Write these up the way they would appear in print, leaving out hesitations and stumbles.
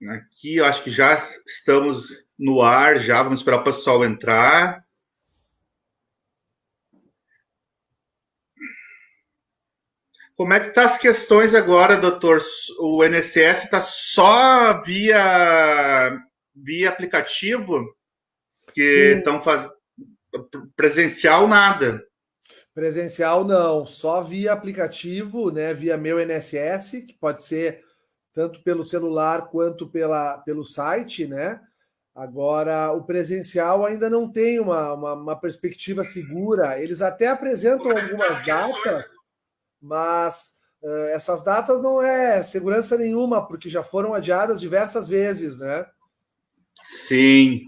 Aqui eu acho que já estamos no ar, já vamos esperar o pessoal entrar. Como é que tá as questões agora, doutor? O INSS está só via aplicativo, que Sim, estão fazendo presencial nada. presencial não, só via aplicativo, né, via Meu INSS, que pode ser tanto pelo celular quanto pelo site, né? Agora, o presencial ainda não tem uma perspectiva segura. Eles até apresentam Como é que tá algumas as questões? datas, mas essas datas não é segurança nenhuma, porque já foram adiadas diversas vezes, né? Sim,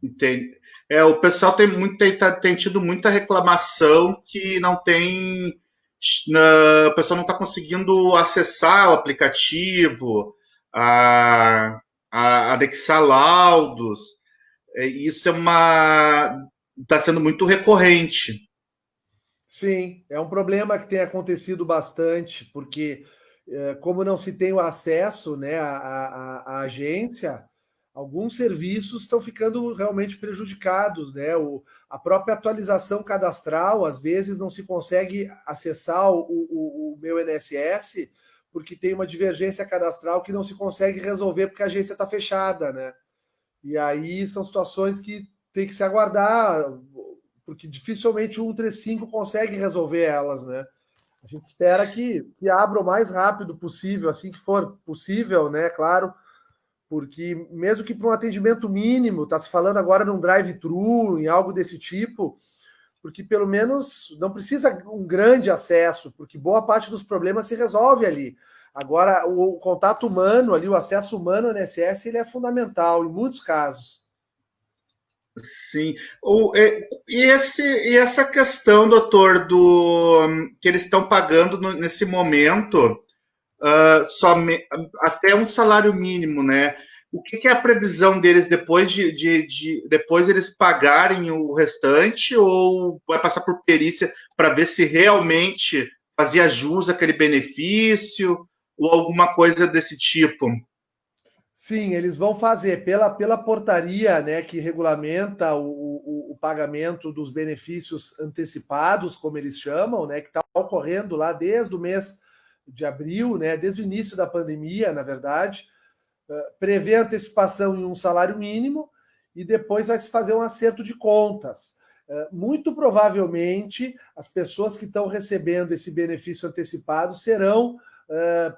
entende. O pessoal tem tido muita reclamação que não tem. O pessoal não está conseguindo acessar o aplicativo, a, a anexar laudos. Isso está sendo muito recorrente. Sim, é um problema que tem acontecido bastante, porque como não se tem o acesso, né, à agência, alguns serviços estão ficando realmente prejudicados, né? A própria atualização cadastral, às vezes, não se consegue acessar o meu INSS, porque tem uma divergência cadastral que não se consegue resolver porque a agência está fechada, né? E aí são situações que tem que se aguardar, porque dificilmente o 135 consegue resolver elas, né? A gente espera que abra o mais rápido possível, assim que for possível, né? Claro, porque mesmo que para um atendimento mínimo, está se falando agora num drive-thru, em algo desse tipo, porque pelo menos não precisa um grande acesso, porque boa parte dos problemas se resolve ali. Agora, o contato humano ali, o acesso humano ao INSS, ele é fundamental em muitos casos. Sim. E essa questão, doutor, do que eles estão pagando nesse momento, some, até um salário mínimo, né? O que é a previsão deles depois depois eles pagarem o restante ou vai passar por perícia para ver se realmente fazia jus àquele benefício ou alguma coisa desse tipo? Sim, eles vão fazer pela portaria, né, que regulamenta o pagamento dos benefícios antecipados, como eles chamam, né, que está ocorrendo lá desde o mês de abril, né, desde o início da pandemia, na verdade, prevê antecipação em um salário mínimo e depois vai se fazer um acerto de contas. Muito provavelmente, as pessoas que estão recebendo esse benefício antecipado serão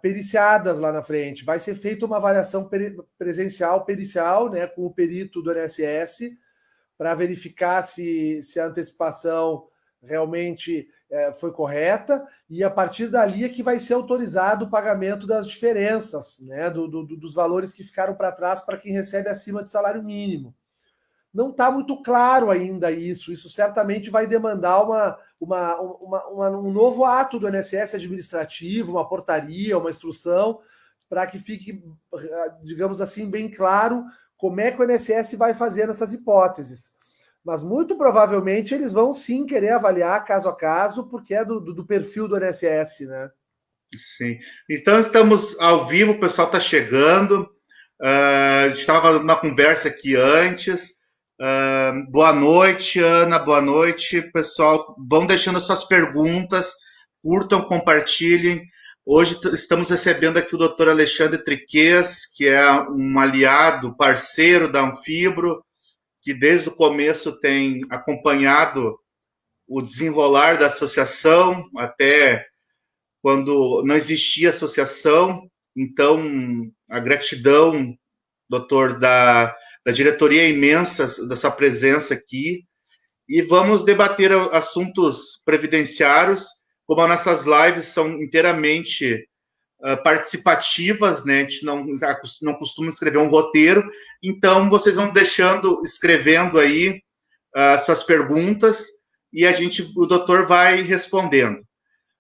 periciadas lá na frente. Vai ser feita uma avaliação presencial, pericial, né, com o perito do INSS, para verificar se a antecipação realmente foi correta, e a partir dali é que vai ser autorizado o pagamento das diferenças, né, dos valores que ficaram para trás para quem recebe acima de salário mínimo. Não está muito claro ainda isso certamente vai demandar um novo ato do INSS administrativo, uma portaria, uma instrução, para que fique, digamos assim, bem claro como é que o INSS vai fazer nessas hipóteses. Mas muito provavelmente eles vão sim querer avaliar caso a caso, porque é do perfil do INSS, né? Sim. Então estamos ao vivo, o pessoal está chegando. A gente estava fazendo uma conversa aqui antes. Boa noite, Ana. Boa noite, pessoal. Vão deixando suas perguntas, curtam, compartilhem. Hoje estamos recebendo aqui o Dr. Alexandre Triquez, que é um aliado, parceiro da Anfibro, que desde o começo tem acompanhado o desenrolar da associação, até quando não existia associação. Então, a gratidão, doutor, da diretoria imensa da sua presença aqui. E vamos debater assuntos previdenciários, como as nossas lives são inteiramente participativas, né? A gente não costuma escrever um roteiro, então vocês vão escrevendo aí suas perguntas e o doutor vai respondendo.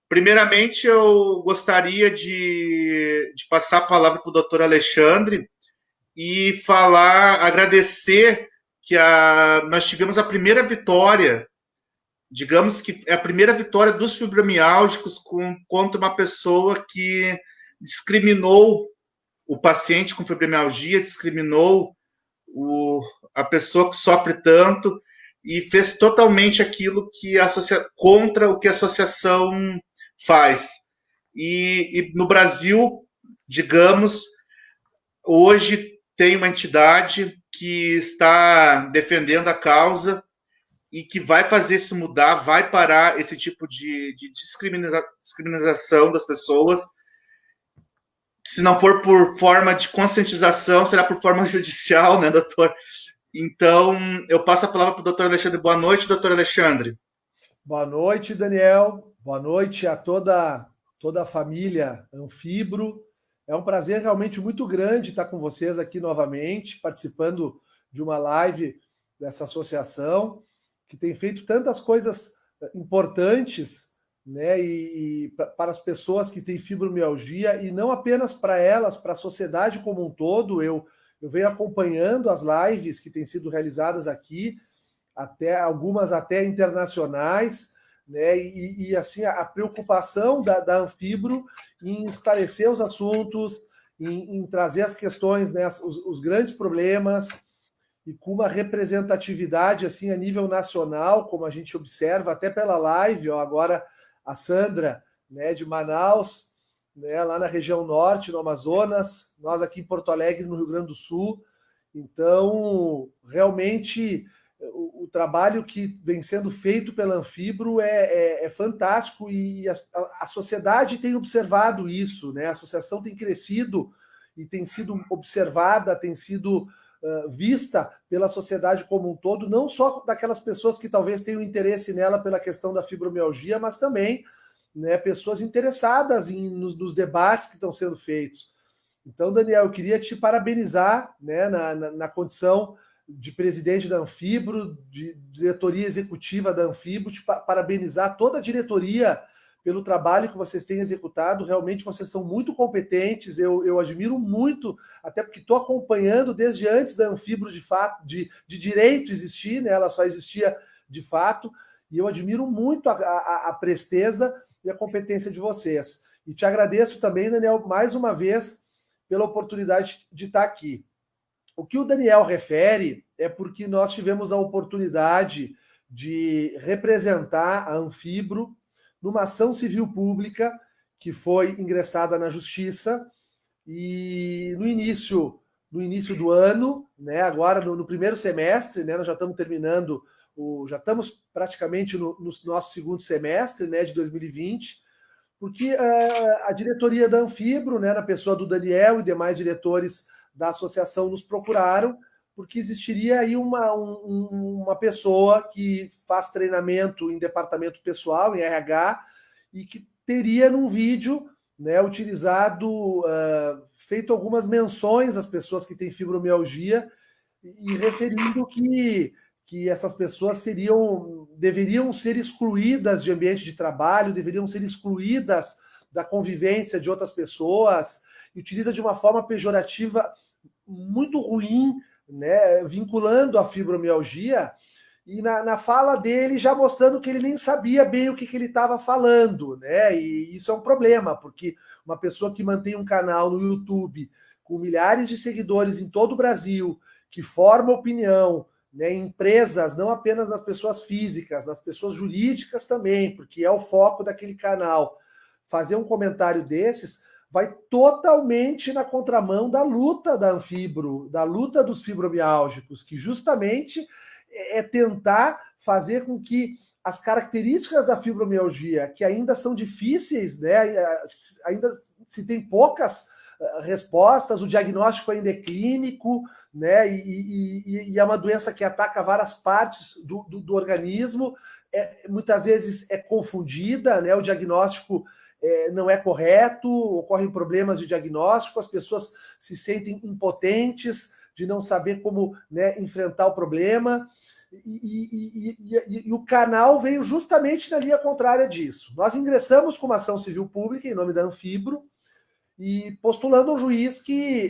Primeiramente, eu gostaria de passar a palavra para o doutor Alexandre e agradecer que nós tivemos a primeira vitória, digamos que é a primeira vitória dos fibromialgicos contra uma pessoa que discriminou o paciente com fibromialgia, discriminou a pessoa que sofre tanto e fez totalmente aquilo que contra o que a associação faz. E no Brasil, digamos, hoje tem uma entidade que está defendendo a causa e que vai fazer isso mudar, vai parar esse tipo de discriminação das pessoas. Se não for por forma de conscientização, será por forma judicial, né, doutor? Então, eu passo a palavra para o doutor Alexandre. Boa noite, doutor Alexandre. Boa noite, Daniel. Boa noite a toda a família Anfibro. É um prazer realmente muito grande estar com vocês aqui novamente, participando de uma live dessa associação, que tem feito tantas coisas importantes, né, e para as pessoas que têm fibromialgia, e não apenas para elas, para a sociedade como um todo. Eu venho acompanhando as lives que têm sido realizadas aqui, até algumas até internacionais, né? E assim, a preocupação da Anfibro em esclarecer os assuntos, em trazer as questões, né, os grandes problemas, e com uma representatividade assim a nível nacional, como a gente observa até pela live, ó, agora a Sandra, né, de Manaus, né, lá na região norte, no Amazonas, nós aqui em Porto Alegre, no Rio Grande do Sul. Então, realmente, o trabalho que vem sendo feito pela Anfibro é fantástico, e a sociedade tem observado isso, né? A associação tem crescido e tem sido observada, tem sido vista pela sociedade como um todo, não só daquelas pessoas que talvez tenham interesse nela pela questão da fibromialgia, mas também, né, pessoas interessadas nos debates que estão sendo feitos. Então, Daniel, eu queria te parabenizar, né, na condição de presidente da Anfibro, de diretoria executiva da Anfibro, te parabenizar toda a diretoria pelo trabalho que vocês têm executado. Realmente vocês são muito competentes, eu admiro muito, até porque estou acompanhando desde antes da Anfibro de fato, de direito existir, né? Ela só existia de fato, e eu admiro muito a presteza e a competência de vocês. E te agradeço também, Daniel, mais uma vez, pela oportunidade de estar aqui. O que o Daniel refere é porque nós tivemos a oportunidade de representar a Anfibro numa ação civil pública que foi ingressada na Justiça, e no início do ano, né, agora no primeiro semestre, né, nós já estamos terminando, já estamos praticamente no nosso segundo semestre, né, de 2020, porque a diretoria da Anfibro, né, na pessoa do Daniel e demais diretores da associação, nos procuraram, porque existiria aí uma pessoa que faz treinamento em departamento pessoal, em RH, e que teria num vídeo, né, utilizado, feito algumas menções às pessoas que têm fibromialgia, e referindo que essas pessoas deveriam ser excluídas de ambiente de trabalho, deveriam ser excluídas da convivência de outras pessoas, e utiliza de uma forma pejorativa muito ruim, né, vinculando a fibromialgia, e na fala dele já mostrando que ele nem sabia bem o que ele estava falando, né? E isso é um problema, porque uma pessoa que mantém um canal no YouTube com milhares de seguidores em todo o Brasil, que forma opinião, né, em empresas, não apenas nas pessoas físicas, nas pessoas jurídicas também, porque é o foco daquele canal, fazer um comentário desses vai totalmente na contramão da luta da Anfibro, da luta dos fibromiálgicos, que justamente é tentar fazer com que as características da fibromialgia, que ainda são difíceis, né, ainda se tem poucas respostas, o diagnóstico ainda é clínico, né, e é uma doença que ataca várias partes do organismo, muitas vezes é confundida, né, o diagnóstico não é correto, ocorrem problemas de diagnóstico, as pessoas se sentem impotentes de não saber como, né, enfrentar o problema, e o canal veio justamente na linha contrária disso. Nós ingressamos com uma ação civil pública em nome da Anfibro, e postulando um juiz que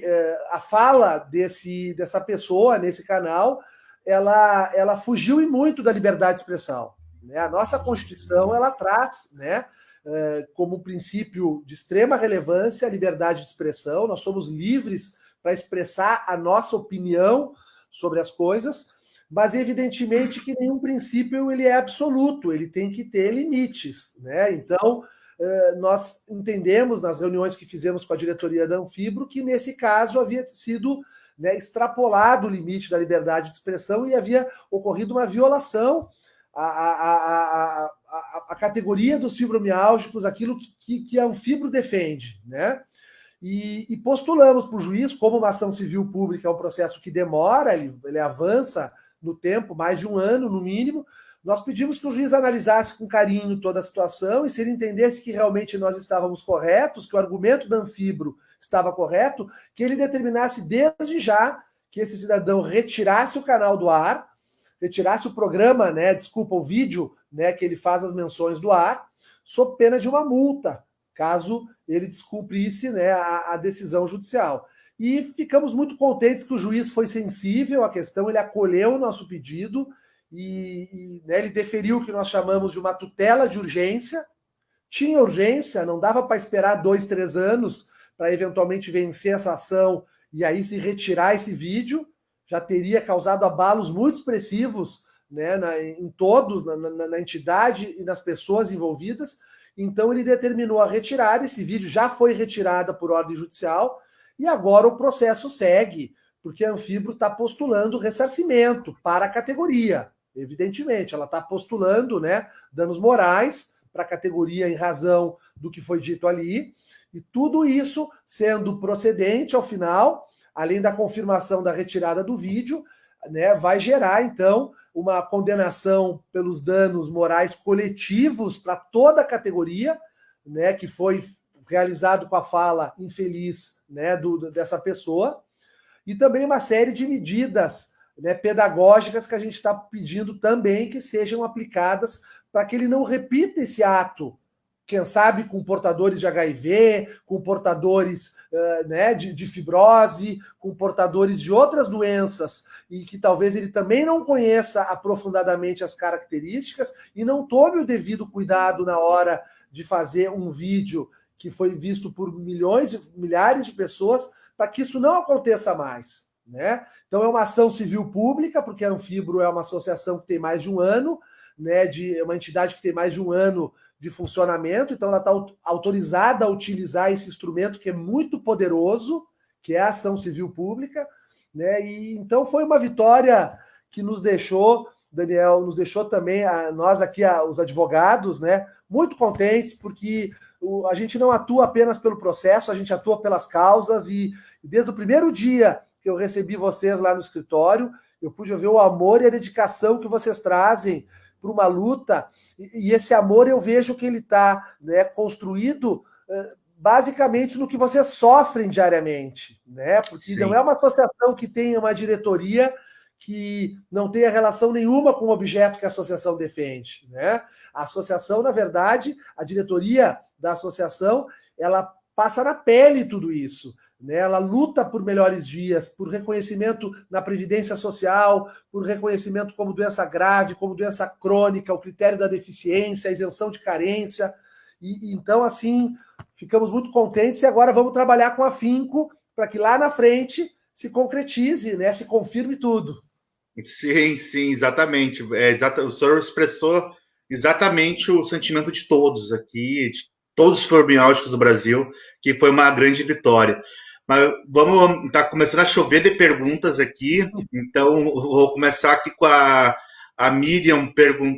a fala dessa pessoa nesse canal, ela fugiu e muito da liberdade de expressão, né? A nossa Constituição, ela traz, né, como um princípio de extrema relevância a liberdade de expressão, nós somos livres para expressar a nossa opinião sobre as coisas, mas evidentemente que nenhum princípio ele é absoluto, ele tem que ter limites, né? Então, nós entendemos nas reuniões que fizemos com a diretoria da Anfibro que nesse caso havia sido, né, extrapolado o limite da liberdade de expressão e havia ocorrido uma violação à categoria dos fibromiálgicos, aquilo que a Anfibro defende, né? E postulamos para o juiz, como uma ação civil pública é um processo que demora, ele avança no tempo, mais de um ano no mínimo. Nós pedimos que o juiz analisasse com carinho toda a situação e se ele entendesse que realmente nós estávamos corretos, que o argumento da Anfibro estava correto, que ele determinasse desde já que esse cidadão retirasse o canal do ar, retirasse o programa, né, desculpa, o vídeo, né, que ele faz as menções do ar, sob pena de uma multa, caso ele descumprisse, né, a decisão judicial. E ficamos muito contentes que o juiz foi sensível à questão, ele acolheu o nosso pedido né, ele deferiu o que nós chamamos de uma tutela de urgência. Tinha urgência, não dava para esperar 2, 3 anos para eventualmente vencer essa ação e aí se retirar esse vídeo. Já teria causado abalos muito expressivos, né, em todos, na entidade e nas pessoas envolvidas. Então ele determinou a retirada, esse vídeo já foi retirado por ordem judicial e agora o processo segue, porque a Anfibro está postulando ressarcimento para a categoria. Evidentemente, ela está postulando, né, danos morais para a categoria em razão do que foi dito ali, e tudo isso sendo procedente ao final, além da confirmação da retirada do vídeo, né, vai gerar, então, uma condenação pelos danos morais coletivos para toda a categoria, né, que foi realizado com a fala infeliz, né, dessa pessoa, e também uma série de medidas, né, pedagógicas que a gente está pedindo também que sejam aplicadas para que ele não repita esse ato, quem sabe com portadores de HIV, com portadores né, de fibrose, com portadores de outras doenças, e que talvez ele também não conheça aprofundadamente as características e não tome o devido cuidado na hora de fazer um vídeo que foi visto por milhares de pessoas, para que isso não aconteça mais, né? Então é uma ação civil pública, porque a Anfibro é uma associação que tem mais de um ano, né, é uma entidade que tem mais de um ano de funcionamento, então ela está autorizada a utilizar esse instrumento que é muito poderoso, que é a ação civil pública, né? E então foi uma vitória que nos deixou, Daniel, nos deixou também, nós aqui, os advogados, né, muito contentes, porque a gente não atua apenas pelo processo, a gente atua pelas causas, e desde o primeiro dia que eu recebi vocês lá no escritório, eu pude ver o amor e a dedicação que vocês trazem para uma luta, e esse amor eu vejo que ele está, né, construído basicamente no que vocês sofrem diariamente, né? Porque Sim. Não é uma associação que tenha uma diretoria que não tenha relação nenhuma com o objeto que a associação defende, né? A associação, na verdade, a diretoria da associação, ela passa na pele tudo isso, né? Ela luta por melhores dias, por reconhecimento na previdência social, por reconhecimento como doença grave, como doença crônica, o critério da deficiência, a isenção de carência. E então, assim, ficamos muito contentes e agora vamos trabalhar com afinco para que lá na frente se concretize, né? Se confirme tudo. Sim, sim, exatamente. O senhor expressou exatamente o sentimento de todos aqui, de todos os fibromialgicos do Brasil, que foi uma grande vitória. Mas vamos, tá começando a chover de perguntas aqui, então vou começar aqui com a Miriam.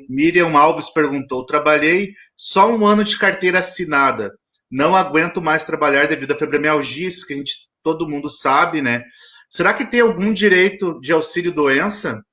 Miriam Alves perguntou: trabalhei só 1 ano de carteira assinada, não aguento mais trabalhar devido à fibromialgia, isso que todo mundo sabe, né? Será que tem algum direito de auxílio-doença?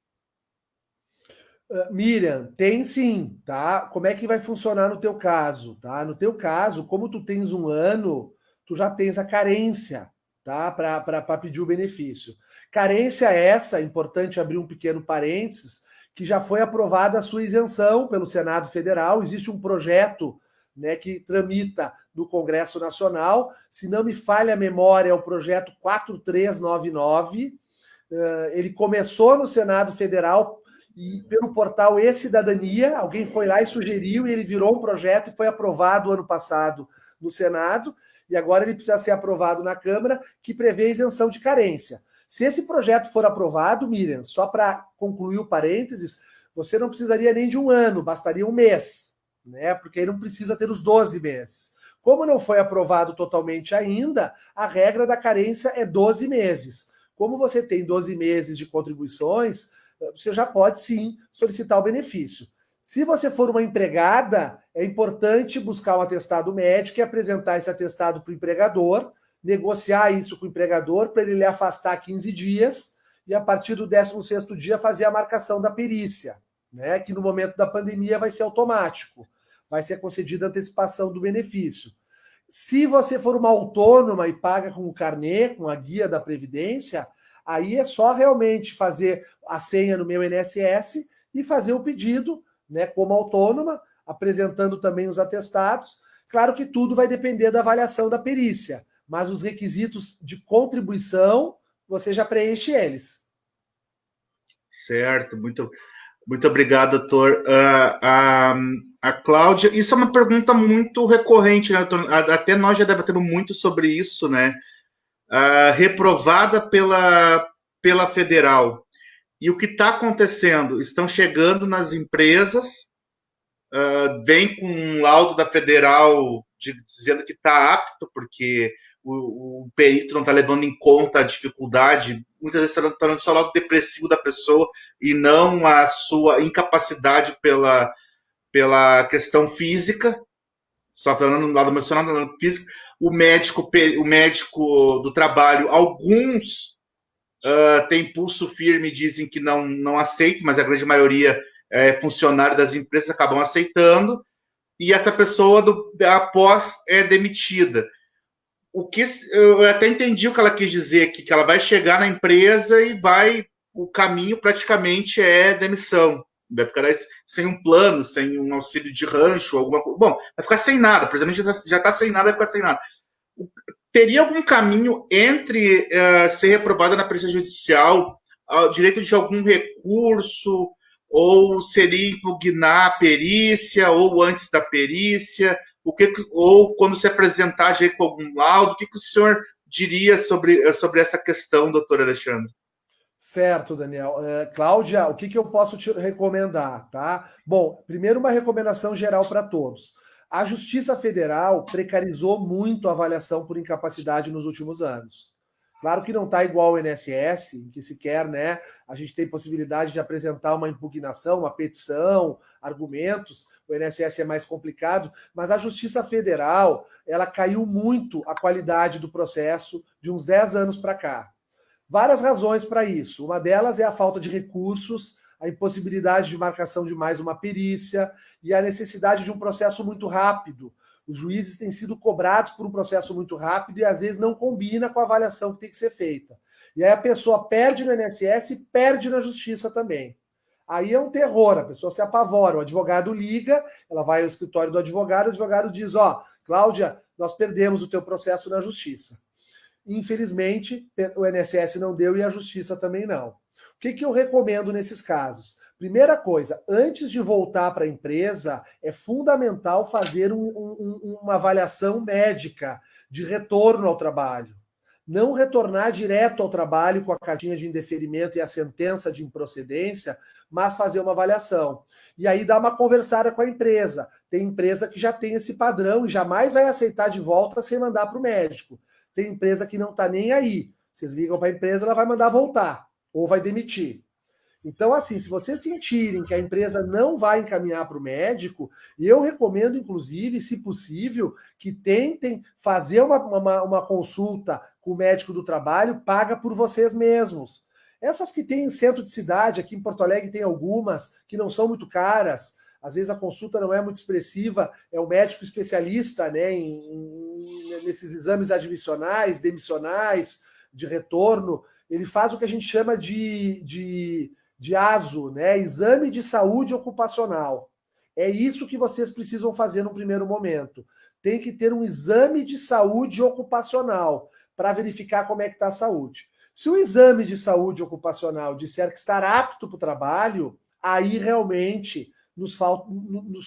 Miriam, tem sim, tá? Como é que vai funcionar no teu caso, tá? No teu caso, como tu tens 1 ano, tu já tens a carência, tá? Para pedir o benefício. Carência essa, é importante abrir um pequeno parênteses, que já foi aprovada a sua isenção pelo Senado Federal. Existe um projeto, né, que tramita no Congresso Nacional. Se não me falha a memória, é o projeto 4399. Ele começou no Senado Federal e pelo portal E-Cidadania, alguém foi lá e sugeriu, e ele virou um projeto e foi aprovado ano passado no Senado, e agora ele precisa ser aprovado na Câmara, que prevê isenção de carência. Se esse projeto for aprovado, Miriam, só para concluir o parênteses, você não precisaria nem de um ano, bastaria um mês, né? Porque aí não precisa ter os 12 meses. Como não foi aprovado totalmente ainda, a regra da carência é 12 meses. Como você tem 12 meses de contribuições, você já pode sim solicitar o benefício. Se você for uma empregada, é importante buscar um atestado médico e apresentar esse atestado para o empregador, negociar isso com o empregador para ele lhe afastar 15 dias e a partir do 16º dia fazer a marcação da perícia, né? Que no momento da pandemia vai ser automático, vai ser concedida antecipação do benefício. Se você for uma autônoma e paga com o carnê, com a guia da Previdência, aí é só realmente fazer a senha no meu INSS e fazer o pedido, né, como autônoma, apresentando também os atestados. Claro que tudo vai depender da avaliação da perícia, mas os requisitos de contribuição, você já preenche eles. Certo, muito obrigado, doutor. A Cláudia, isso é uma pergunta muito recorrente, né, doutor? Até nós já debatemos muito sobre isso, né? Reprovada pela federal. E o que está acontecendo? Estão chegando nas empresas, vem com um laudo da federal dizendo que está apto, porque o perito não está levando em conta a dificuldade, muitas vezes está dando só o laudo depressivo da pessoa e não a sua incapacidade pela questão física, só falando no lado emocional, no lado físico. O médico do trabalho, alguns tem pulso firme e dizem que não aceitam, mas a grande maioria funcionário das empresas acabam aceitando, e essa pessoa após é demitida. Eu até entendi o que ela quis dizer aqui, que ela vai chegar na empresa e o caminho praticamente é demissão. Vai ficar sem um plano, sem um auxílio de rancho, alguma coisa. Bom, vai ficar sem nada, precisamente já está sem nada, vai ficar sem nada. Teria algum caminho entre ser reprovada na perícia judicial, direito de algum recurso, ou seria impugnar a perícia, ou antes da perícia, ou quando se apresentar já com algum laudo? O que o senhor diria sobre essa questão, doutor Alexandre? Certo, Daniel. Cláudia, o que eu posso te recomendar, tá? Bom, primeiro uma recomendação geral para todos. A Justiça Federal precarizou muito a avaliação por incapacidade nos últimos anos. Claro que não está igual ao INSS, em que sequer, né, a gente tem possibilidade de apresentar uma impugnação, uma petição, argumentos. O INSS é mais complicado, mas a Justiça Federal, ela caiu muito a qualidade do processo de uns 10 anos para cá. Várias razões para isso. Uma delas é a falta de recursos, a impossibilidade de marcação de mais uma perícia e a necessidade de um processo muito rápido. Os juízes têm sido cobrados por um processo muito rápido e às vezes não combina com a avaliação que tem que ser feita. E aí a pessoa perde no INSS e perde na justiça também. Aí é um terror, a pessoa se apavora, o advogado liga, ela vai ao escritório do advogado, o advogado diz, Cláudia, nós perdemos o teu processo na justiça. Infelizmente, o INSS não deu e a justiça também não. O que eu recomendo nesses casos? Primeira coisa, antes de voltar para a empresa, é fundamental fazer uma avaliação médica de retorno ao trabalho. Não retornar direto ao trabalho com a cartinha de indeferimento e a sentença de improcedência, mas fazer uma avaliação. E aí dar uma conversada com a empresa. Tem empresa que já tem esse padrão e jamais vai aceitar de volta sem mandar para o médico. Tem empresa que não está nem aí. Vocês ligam para a empresa, ela vai mandar voltar ou vai demitir. Então, assim, se vocês sentirem que a empresa não vai encaminhar para o médico, eu recomendo, inclusive, se possível, que tentem fazer uma consulta com o médico do trabalho, paga por vocês mesmos. Essas que tem em centro de cidade, aqui em Porto Alegre tem algumas que não são muito caras, às vezes a consulta não é muito expressiva, é o médico especialista, né, nesses exames admissionais, demissionais, de retorno, ele faz o que a gente chama de ASO, né, Exame de Saúde Ocupacional. É isso que vocês precisam fazer no primeiro momento. Tem que ter um exame de saúde ocupacional para verificar como é que está a saúde. Se o exame de saúde ocupacional disser que está apto para o trabalho, aí realmente nos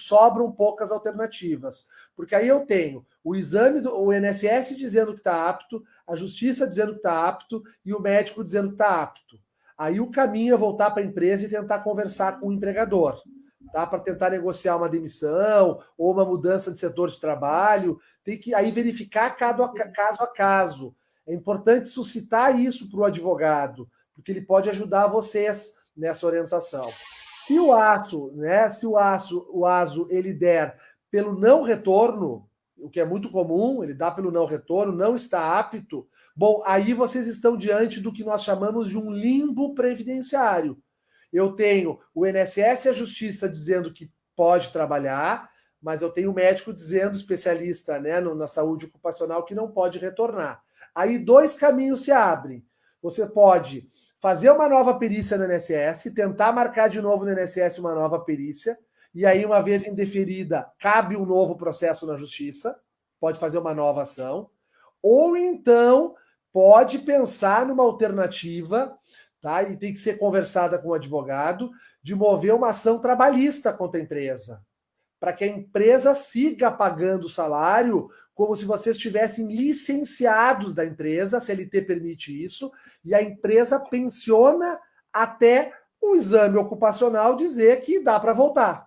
sobram poucas alternativas. Porque aí eu tenho o exame, o INSS dizendo que está apto, a Justiça dizendo que está apto e o médico dizendo que está apto. Aí o caminho é voltar para a empresa e tentar conversar com o empregador, tá? Para tentar negociar uma demissão ou uma mudança de setor de trabalho. Tem que aí verificar caso a caso. É importante suscitar isso para o advogado, porque ele pode ajudar vocês nessa orientação. Se o ASO, né, se o ASO ele der pelo não retorno, o que é muito comum, ele dá pelo não retorno, não está apto, bom, aí vocês estão diante do que nós chamamos de um limbo previdenciário. Eu tenho o INSS e a Justiça dizendo que pode trabalhar, mas eu tenho o médico dizendo, especialista, né, na saúde ocupacional, que não pode retornar. Aí dois caminhos se abrem. Você pode fazer uma nova perícia no INSS, tentar marcar de novo no INSS uma nova perícia, e aí, uma vez indeferida, cabe um novo processo na Justiça, pode fazer uma nova ação, ou então pode pensar numa alternativa, tá? E tem que ser conversada com o advogado, de mover uma ação trabalhista contra a empresa, para que a empresa siga pagando o salário como se vocês estivessem licenciados da empresa, a CLT permite isso, e a empresa pensiona até o exame ocupacional dizer que dá para voltar.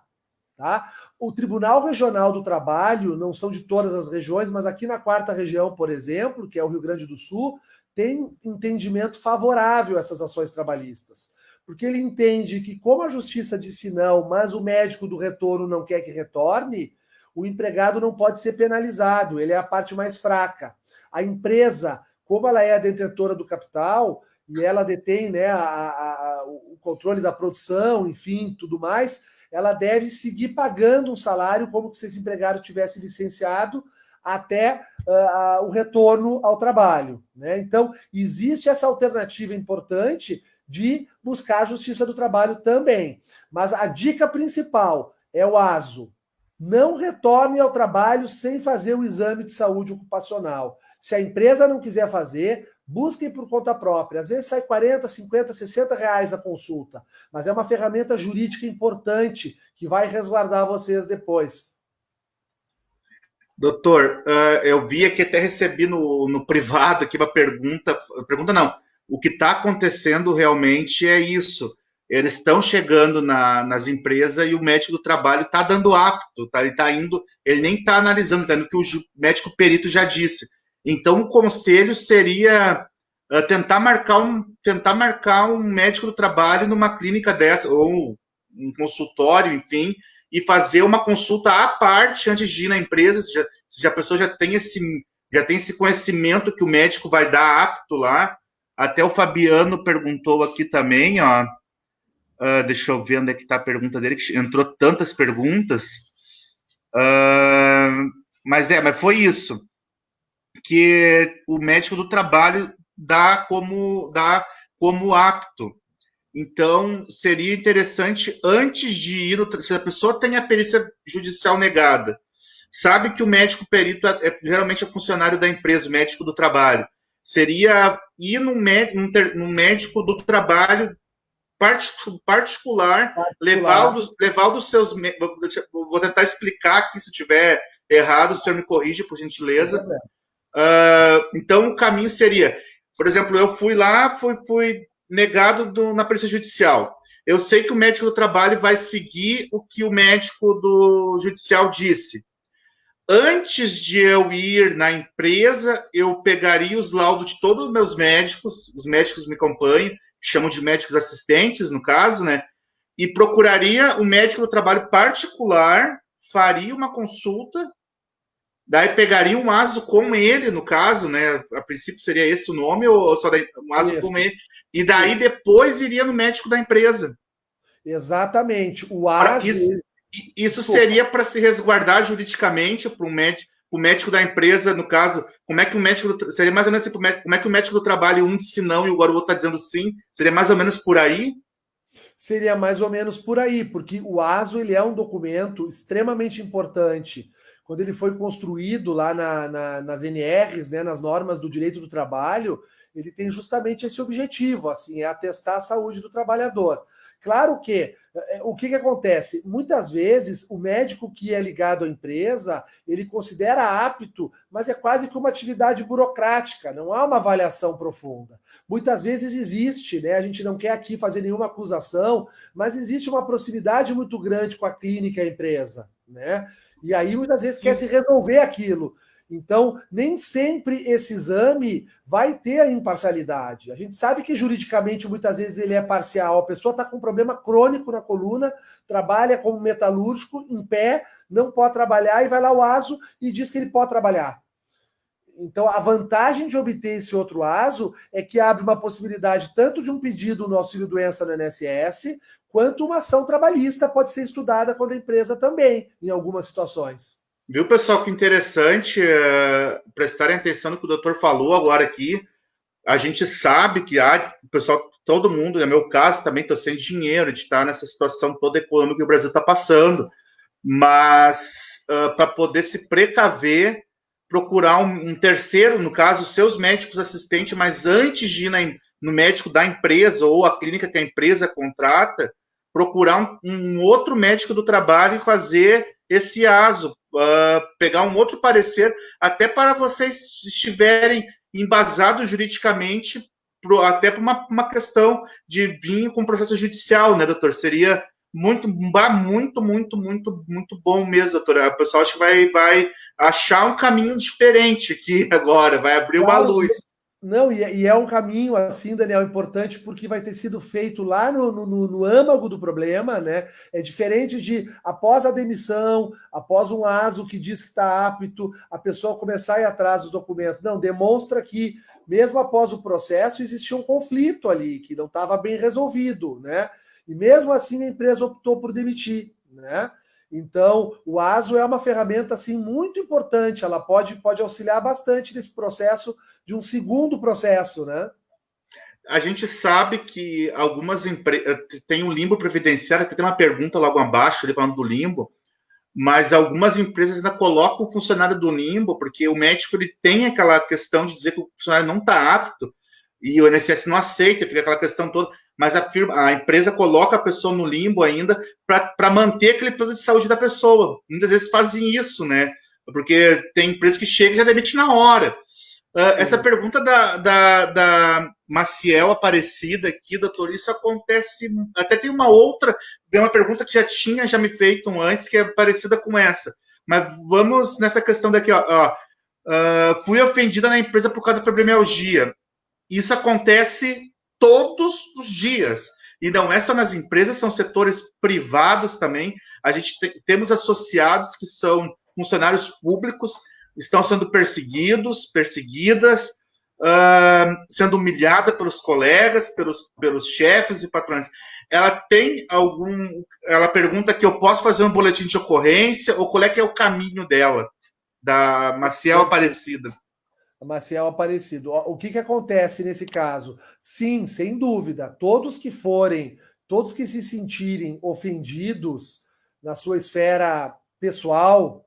Tá? O Tribunal Regional do Trabalho, não são de todas as regiões, mas aqui na 4ª região, por exemplo, que é o Rio Grande do Sul, tem entendimento favorável a essas ações trabalhistas. Porque ele entende que, como a Justiça disse não, mas o médico do retorno não quer que retorne, o empregado não pode ser penalizado, ele é a parte mais fraca. A empresa, como ela é a detentora do capital, e ela detém, né, o controle da produção, enfim, tudo mais, ela deve seguir pagando um salário como se esse empregado tivesse licenciado até o retorno ao trabalho, né? Então, existe essa alternativa importante de buscar a Justiça do Trabalho também. Mas a dica principal é o ASO. Não retorne ao trabalho sem fazer o exame de saúde ocupacional. Se a empresa não quiser fazer, busquem por conta própria. Às vezes sai 40, 50, 60 reais a consulta, mas é uma ferramenta jurídica importante que vai resguardar vocês depois. Doutor, eu vi aqui, até recebi no privado aqui uma pergunta não, o que está acontecendo realmente é isso. Eles estão chegando nas empresas e o médico do trabalho está dando apto, tá? Ele está indo, ele nem está analisando, está indo o que o médico perito já disse. Então, o conselho seria tentar marcar um médico do trabalho numa clínica dessa, ou um consultório, enfim, e fazer uma consulta à parte antes de ir na empresa, se a pessoa já tem esse conhecimento que o médico vai dar apto lá. Até o Fabiano perguntou aqui também, ó. Deixa eu ver onde é que está a pergunta dele, que entrou tantas perguntas. Mas foi isso. Que o médico do trabalho dá como apto. Então, seria interessante, antes de ir, se a pessoa tem a perícia judicial negada, sabe que o médico perito geralmente é funcionário da empresa, o médico do trabalho, seria ir num médico do trabalho particular, levar o dos seus... Vou tentar explicar aqui, se tiver errado, o senhor me corrige, por gentileza. Então, o caminho seria, por exemplo, eu fui lá, fui negado na perícia judicial. Eu sei que o médico do trabalho vai seguir o que o médico do judicial disse. Antes de eu ir na empresa, eu pegaria os laudos de todos os meus médicos, os médicos me acompanham, que chamam de médicos assistentes, no caso, né? E procuraria o médico do trabalho particular, faria uma consulta, daí pegaria um ASO com ele, no caso, né? A princípio seria esse o nome, ou só um ASO com ele, e daí depois iria no médico da empresa. Exatamente. O ASO... Isso seria para se resguardar juridicamente para o médico da empresa, no caso, como é que o médico seria mais ou menos assim, como é que o médico do trabalho um disse não e o outro está dizendo sim? Seria mais ou menos por aí? Seria mais ou menos por aí, porque o ASO ele é um documento extremamente importante. Quando ele foi construído lá nas NRs, né, nas normas do direito do trabalho, ele tem justamente esse objetivo, assim, é atestar a saúde do trabalhador. Claro que o que acontece? Muitas vezes o médico que é ligado à empresa, ele considera apto, mas é quase que uma atividade burocrática, não há uma avaliação profunda. Muitas vezes existe, né? A gente não quer aqui fazer nenhuma acusação, mas existe uma proximidade muito grande com a clínica e a empresa, né? E aí muitas vezes quer se resolver aquilo. Então, nem sempre esse exame vai ter a imparcialidade. A gente sabe que juridicamente muitas vezes ele é parcial. A pessoa está com um problema crônico na coluna, trabalha como metalúrgico, em pé, não pode trabalhar, e vai lá o ASO e diz que ele pode trabalhar. Então, a vantagem de obter esse outro ASO é que abre uma possibilidade tanto de um pedido no auxílio-doença no INSS, quanto uma ação trabalhista pode ser estudada quando a empresa também, em algumas situações. Viu, pessoal, que interessante prestarem atenção no que o doutor falou agora aqui. A gente sabe que o pessoal, todo mundo, no meu caso, também estou sem dinheiro de estar nessa situação toda econômica que o Brasil está passando, mas para poder se precaver, procurar um terceiro, no caso, seus médicos assistentes, mas antes de ir no médico da empresa ou a clínica que a empresa contrata, procurar um outro médico do trabalho e fazer esse ASO, pegar um outro parecer, até para vocês estiverem embasados juridicamente, até para uma questão de vir com processo judicial, né, doutor? Seria muito bom mesmo, doutor. O pessoal acho que vai achar um caminho diferente aqui agora, vai abrir uma luz. Não, e é um caminho, assim, Daniel, importante, porque vai ter sido feito lá no âmago do problema, né? É diferente de, após a demissão, após um ASO que diz que está apto, a pessoa começar a ir atrás dos documentos. Não, demonstra que, mesmo após o processo, existia um conflito ali, que não estava bem resolvido, né? E mesmo assim a empresa optou por demitir, né? Então, o ASO é uma ferramenta, assim, muito importante, ela pode auxiliar bastante nesse processo de um segundo processo, né? A gente sabe que algumas empresas tem um limbo previdenciário, tem uma pergunta logo abaixo ali falando do limbo, mas algumas empresas ainda colocam o funcionário do limbo, porque o médico ele tem aquela questão de dizer que o funcionário não está apto e o INSS não aceita, fica aquela questão toda, mas a empresa coloca a pessoa no limbo ainda para manter aquele plano de saúde da pessoa. Muitas vezes fazem isso, né? Porque tem empresas que chegam e já demitem na hora. Essa pergunta da Maciel Aparecida aqui, doutor, isso acontece. Até tem uma pergunta que já me feito antes, que é parecida com essa. Mas vamos nessa questão daqui, ó. Fui ofendida na empresa por causa da fibromialgia. Isso acontece todos os dias. E não é só nas empresas, são setores privados também. A gente temos associados que são funcionários públicos, estão sendo perseguidas, sendo humilhada pelos colegas, pelos chefes e patrões. Ela pergunta que eu posso fazer um boletim de ocorrência, ou qual é que é o caminho dela, da Maciel Aparecida. Maciel Aparecido. O que acontece nesse caso? Sim, sem dúvida, todos que se sentirem ofendidos na sua esfera pessoal,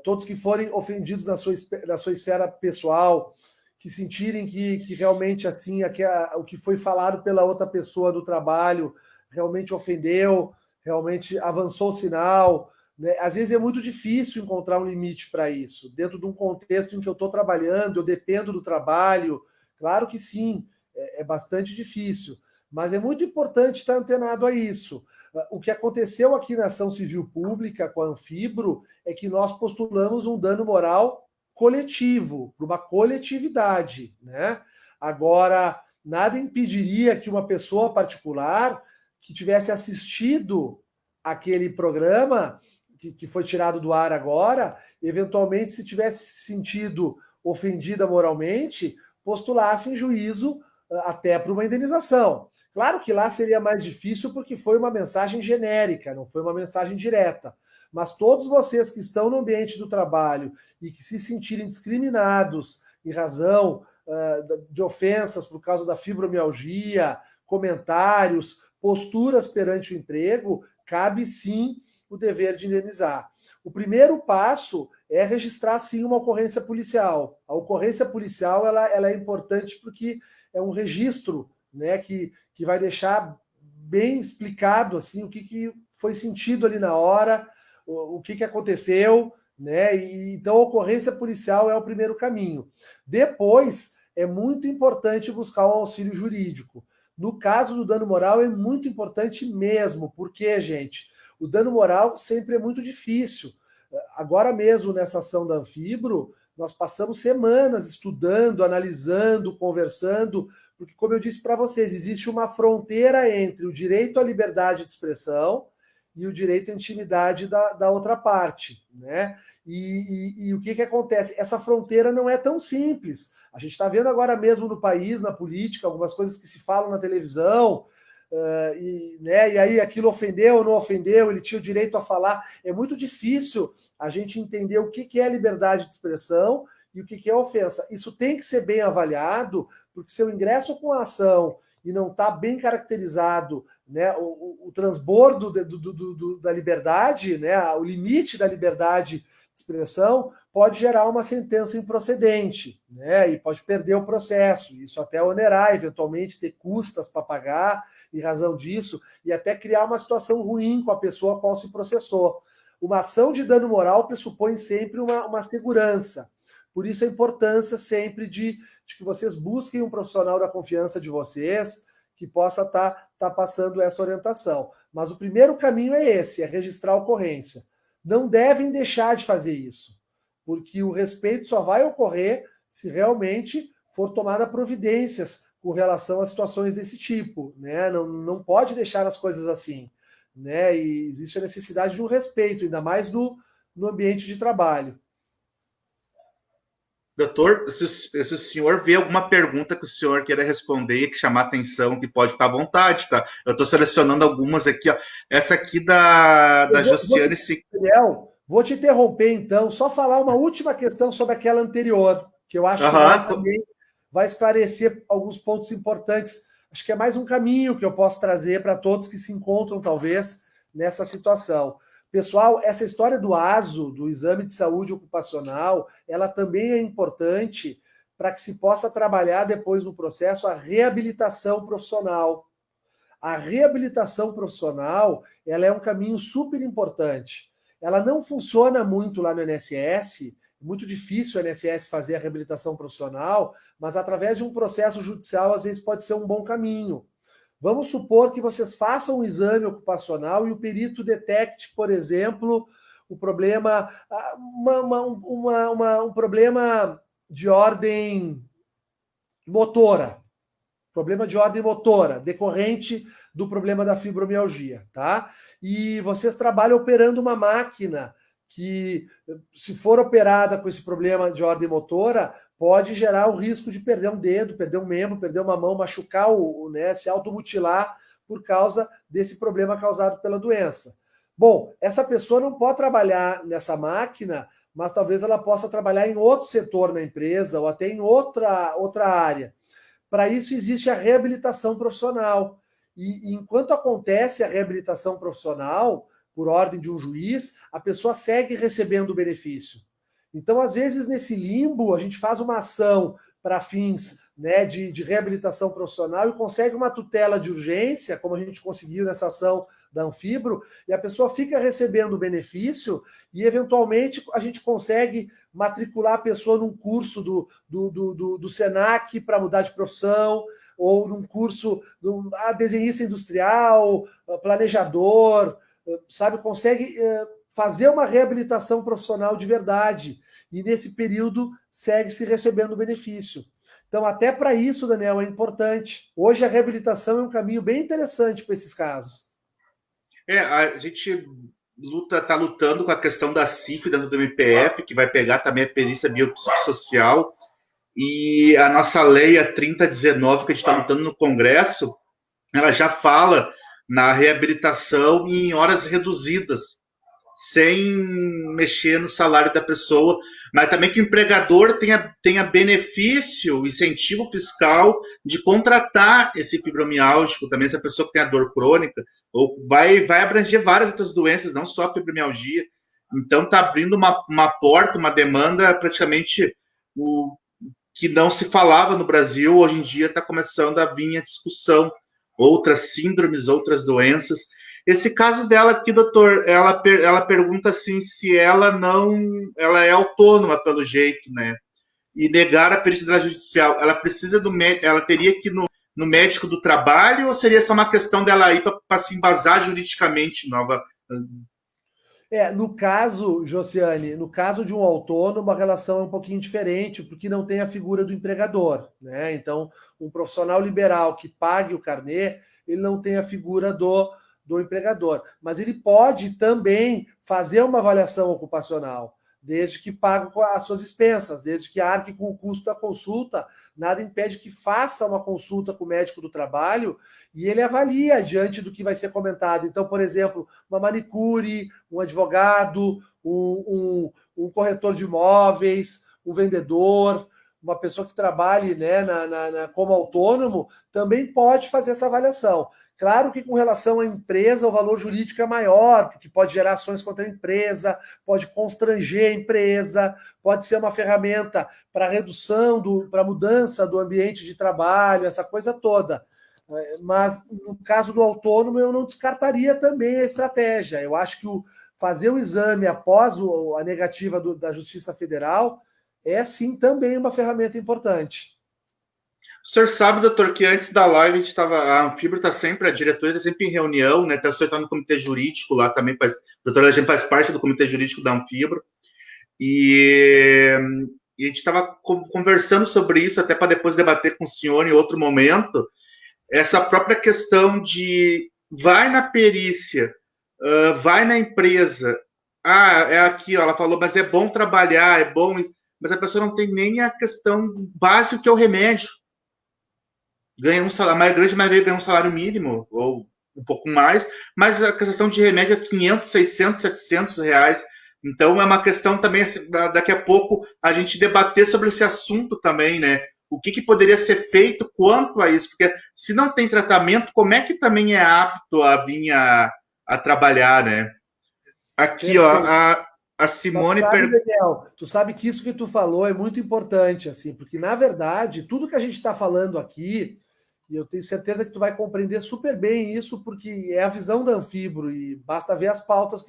todos que forem ofendidos na sua esfera pessoal, que sentirem que realmente assim o que foi falado pela outra pessoa do trabalho realmente ofendeu, realmente avançou o sinal, né? Às vezes é muito difícil encontrar um limite para isso, dentro de um contexto em que eu estou trabalhando, eu dependo do trabalho. Claro que sim, é bastante difícil, mas é muito importante estar antenado a isso. O que aconteceu aqui na ação civil pública com a Anfibro é que nós postulamos um dano moral coletivo, para uma coletividade, né? Agora, nada impediria que uma pessoa particular que tivesse assistido aquele programa que foi tirado do ar agora, eventualmente, se tivesse se sentido ofendida moralmente, postulasse em juízo até para uma indenização. Claro que lá seria mais difícil porque foi uma mensagem genérica, não foi uma mensagem direta. Mas todos vocês que estão no ambiente do trabalho e que se sentirem discriminados em razão de ofensas por causa da fibromialgia, comentários, posturas perante o emprego, cabe sim o dever de indenizar. O primeiro passo é registrar sim uma ocorrência policial. A ocorrência policial ela é importante porque é um registro, né, que vai deixar bem explicado assim o que foi sentido ali na hora, o que aconteceu, né? E, então a ocorrência policial é o primeiro caminho. Depois é muito importante buscar um auxílio jurídico. No caso do dano moral é muito importante mesmo, porque, gente, o dano moral sempre é muito difícil. Agora mesmo nessa ação da Anfibro, nós passamos semanas estudando, analisando, conversando, porque, como eu disse para vocês, existe uma fronteira entre o direito à liberdade de expressão e o direito à intimidade da outra parte, né? E o que acontece? Essa fronteira não é tão simples. A gente está vendo agora mesmo no país, na política, algumas coisas que se falam na televisão, e aí aquilo ofendeu ou não ofendeu, ele tinha o direito a falar. É muito difícil a gente entender o que é liberdade de expressão e o que é ofensa. Isso tem que ser bem avaliado, porque se eu ingresso com a ação e não está bem caracterizado, né, o transbordo da liberdade, né, o limite da liberdade de expressão, pode gerar uma sentença improcedente, né, e pode perder o processo, isso até onerar, eventualmente ter custas para pagar em razão disso, e até criar uma situação ruim com a pessoa a qual se processou. Uma ação de dano moral pressupõe sempre uma segurança. Por isso a importância sempre de que vocês busquem um profissional da confiança de vocês que possa estar passando essa orientação. Mas o primeiro caminho é esse, é registrar a ocorrência. Não devem deixar de fazer isso, porque o respeito só vai ocorrer se realmente for tomada providências com relação a situações desse tipo, né? Não pode deixar as coisas assim, né? E existe a necessidade de um respeito, ainda mais no ambiente de trabalho. Doutor, se o senhor vê alguma pergunta que o senhor queira responder, que chamar atenção, que pode ficar à vontade, tá? Eu estou selecionando algumas aqui, ó. Essa aqui da Josiane... Daniel, vou te interromper então, só falar uma última questão sobre aquela anterior, que eu acho que também vai esclarecer alguns pontos importantes. Acho que é mais um caminho que eu posso trazer para todos que se encontram, talvez, nessa situação. Pessoal, essa história do ASO, do Exame de Saúde Ocupacional, ela também é importante para que se possa trabalhar depois no processo a reabilitação profissional. A reabilitação profissional, ela é um caminho super importante. Ela não funciona muito lá no INSS, muito difícil o INSS fazer a reabilitação profissional, mas através de um processo judicial, às vezes pode ser um bom caminho. Vamos supor que vocês façam um exame ocupacional e o perito detecte, por exemplo, o problema, um problema de ordem motora. Problema de ordem motora, decorrente do problema da fibromialgia, tá? E vocês trabalham operando uma máquina que, se for operada com esse problema de ordem motora, pode gerar o risco de perder um dedo, perder um membro, perder uma mão, machucar, né, se automutilar por causa desse problema causado pela doença. Bom, essa pessoa não pode trabalhar nessa máquina, mas talvez ela possa trabalhar em outro setor na empresa ou até em outra área. Para isso existe a reabilitação profissional. E enquanto acontece a reabilitação profissional, por ordem de um juiz, a pessoa segue recebendo o benefício. Então, às vezes, nesse limbo, a gente faz uma ação para fins, né, de reabilitação profissional e consegue uma tutela de urgência, como a gente conseguiu nessa ação da Anfibro, e a pessoa fica recebendo o benefício e, eventualmente, a gente consegue matricular a pessoa num curso do SENAC para mudar de profissão, ou num curso desenhista industrial, planejador, sabe? Consegue fazer uma reabilitação profissional de verdade. E nesse período segue-se recebendo o benefício. Então, até para isso, Daniel, é importante. Hoje a reabilitação é um caminho bem interessante para esses casos. A gente está lutando com a questão da CIF dentro do MPF, que vai pegar também a perícia biopsicossocial, e a nossa lei, a 3019, que a gente está lutando no Congresso, ela já fala na reabilitação em horas reduzidas, sem mexer no salário da pessoa, mas também que o empregador tenha benefício, incentivo fiscal de contratar esse fibromialgico, também essa pessoa que tem a dor crônica, ou vai abranger várias outras doenças, não só a fibromialgia. Então está abrindo uma porta, uma demanda praticamente que não se falava no Brasil, hoje em dia está começando a vir a discussão outras síndromes, outras doenças. Esse caso dela aqui, doutor, ela pergunta assim se ela é autônoma pelo jeito, né? E negar a pericidade judicial, ela precisa ela teria que ir no médico do trabalho ou seria só uma questão dela ir para se embasar juridicamente nova? No caso, Josiane, no caso de um autônomo, a relação é um pouquinho diferente, porque não tem a figura do empregador, né? Então, um profissional liberal que pague o carnê, ele não tem a figura do empregador. Mas ele pode também fazer uma avaliação ocupacional, desde que pague as suas expensas, desde que arque com o custo da consulta, nada impede que faça uma consulta com o médico do trabalho e ele avalia diante do que vai ser comentado. Então, por exemplo, uma manicure, um advogado, um corretor de imóveis, um vendedor, uma pessoa que trabalhe, né, como autônomo, também pode fazer essa avaliação. Claro que com relação à empresa, o valor jurídico é maior, porque pode gerar ações contra a empresa, pode constranger a empresa, pode ser uma ferramenta para redução, para mudança do ambiente de trabalho, essa coisa toda. Mas no caso do autônomo, eu não descartaria também a estratégia. Eu acho que fazer o exame após a negativa da Justiça Federal é sim também uma ferramenta importante. O senhor sabe, doutor, que antes da live a Anfibro está sempre, a diretoria está sempre em reunião, né? Está acertando no comitê jurídico lá também, a doutora Legend faz parte do comitê jurídico da Anfibro. E a gente estava conversando sobre isso, até para depois debater com o senhor em outro momento, essa própria questão de vai na perícia, vai na empresa, é aqui, ó, ela falou, mas é bom trabalhar, é bom, mas a pessoa não tem nem a questão básica que é o remédio. Ganha a grande maioria ganha um salário mínimo, ou um pouco mais, mas a questão de remédio é 500, 600, 700 reais. Então é uma questão também, daqui a pouco, a gente debater sobre esse assunto também, né? O que poderia ser feito quanto a isso? Porque se não tem tratamento, como é que também é apto a vir a trabalhar, né? Aqui, ó, Perfeito. a Mas Simone sabe, Daniel, tu sabe que isso que tu falou é muito importante, assim, porque na verdade, tudo que a gente está falando aqui, e eu tenho certeza que tu vai compreender super bem isso, porque é a visão da Anfibro, e basta ver as pautas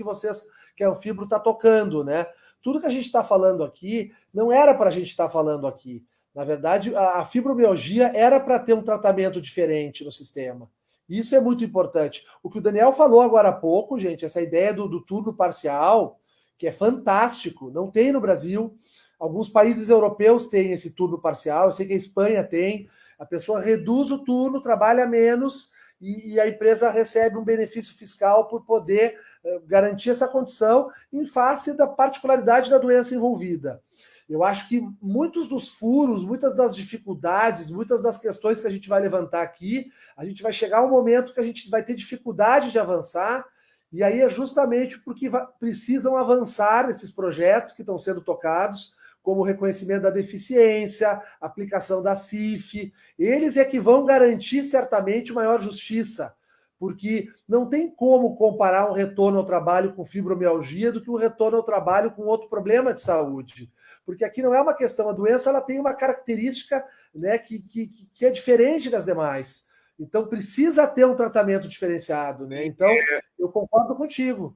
que a Anfibro está tocando, né? Tudo que a gente está falando aqui não era para a gente estar falando aqui. Na verdade, a fibromialgia era para ter um tratamento diferente no sistema. Isso é muito importante. O que o Daniel falou agora há pouco, gente, essa ideia do turno parcial, que é fantástico, não tem no Brasil. Alguns países europeus têm esse turno parcial, eu sei que a Espanha tem. A pessoa reduz o turno, trabalha menos e a empresa recebe um benefício fiscal por poder garantir essa condição em face da particularidade da doença envolvida. Eu acho que muitos dos furos, muitas das dificuldades, muitas das questões que a gente vai levantar aqui, a gente vai chegar a um momento que a gente vai ter dificuldade de avançar, e aí é justamente porque precisam avançar esses projetos que estão sendo tocados, como o reconhecimento da deficiência, aplicação da CIF. Eles é que vão garantir certamente maior justiça, porque não tem como comparar um retorno ao trabalho com fibromialgia do que um retorno ao trabalho com outro problema de saúde. Porque aqui não é uma questão, a doença ela tem uma característica, né, que é diferente das demais. Então precisa ter um tratamento diferenciado, né? Então eu concordo contigo.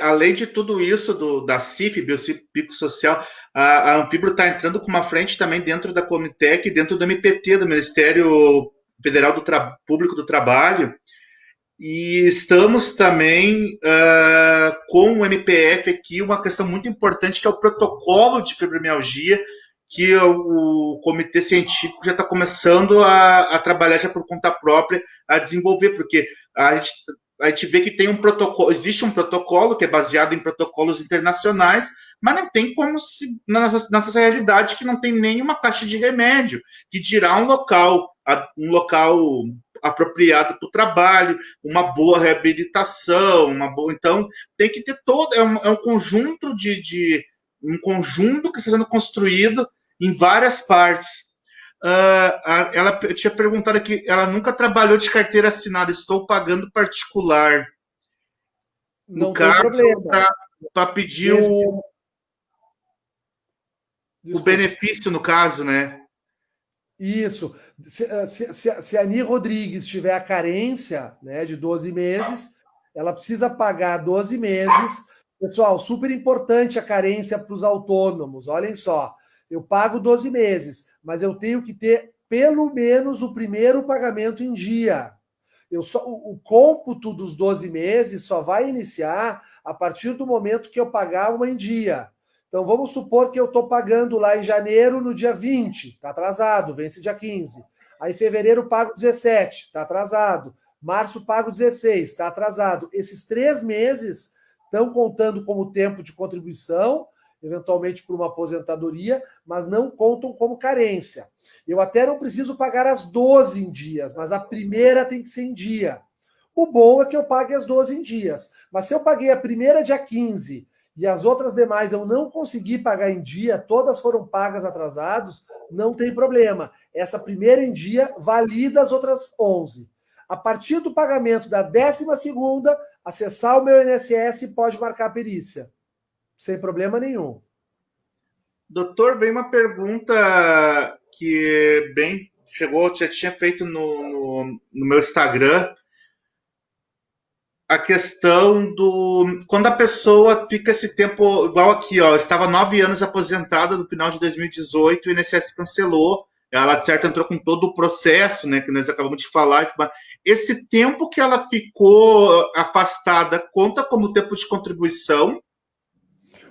Além de tudo isso da CIF, Biopsicossocial, a Anfibro está entrando com uma frente também dentro da Comitec, dentro do MPT, do Ministério Federal Público do Trabalho, e estamos também com o MPF aqui, uma questão muito importante, que é o protocolo de fibromialgia, que o comitê científico já está começando a trabalhar já por conta própria, a desenvolver, porque a gente vê que tem um protocolo, existe um protocolo que é baseado em protocolos internacionais, mas não tem como se, nessa realidade que não tem nenhuma caixa de remédio, que dirá um local apropriado para o trabalho, uma boa reabilitação, então tem que ter todo, é um conjunto um conjunto que está sendo construído em várias partes. Ela tinha perguntado aqui, ela nunca trabalhou de carteira assinada, estou pagando particular. No Não tem caso, problema. para pedir o benefício, no caso, né? Isso. Se a Ani Rodrigues tiver a carência, né, de 12 meses, ela precisa pagar 12 meses. Pessoal, super importante a carência para os autônomos. Olhem só, eu pago 12 meses, mas eu tenho que ter pelo menos o primeiro pagamento em dia. O cômputo dos 12 meses só vai iniciar a partir do momento que eu pagar uma em dia. Então, vamos supor que eu estou pagando lá em janeiro no dia 20, está atrasado, vence dia 15. Aí, em fevereiro, pago 17, está atrasado. Março, pago 16, está atrasado. Esses 3 meses estão contando como tempo de contribuição, eventualmente por uma aposentadoria, mas não contam como carência. Eu até não preciso pagar as 12 em dias, mas a primeira tem que ser em dia. O bom é que eu pague as 12 em dias. Mas se eu paguei a primeira dia 15 e as outras demais eu não consegui pagar em dia, todas foram pagas atrasados, não tem problema. Essa primeira em dia valida as outras 11. A partir do pagamento da 12ª, acessar o meu INSS e pode marcar a perícia. Sem problema nenhum. Doutor, vem uma pergunta que bem chegou, já tinha feito no meu Instagram, a questão do quando a pessoa fica esse tempo, igual aqui, ó, estava 9 anos aposentada no final de 2018, o INSS cancelou, ela de certo entrou com todo o processo, né, que nós acabamos de falar, esse tempo que ela ficou afastada conta como tempo de contribuição?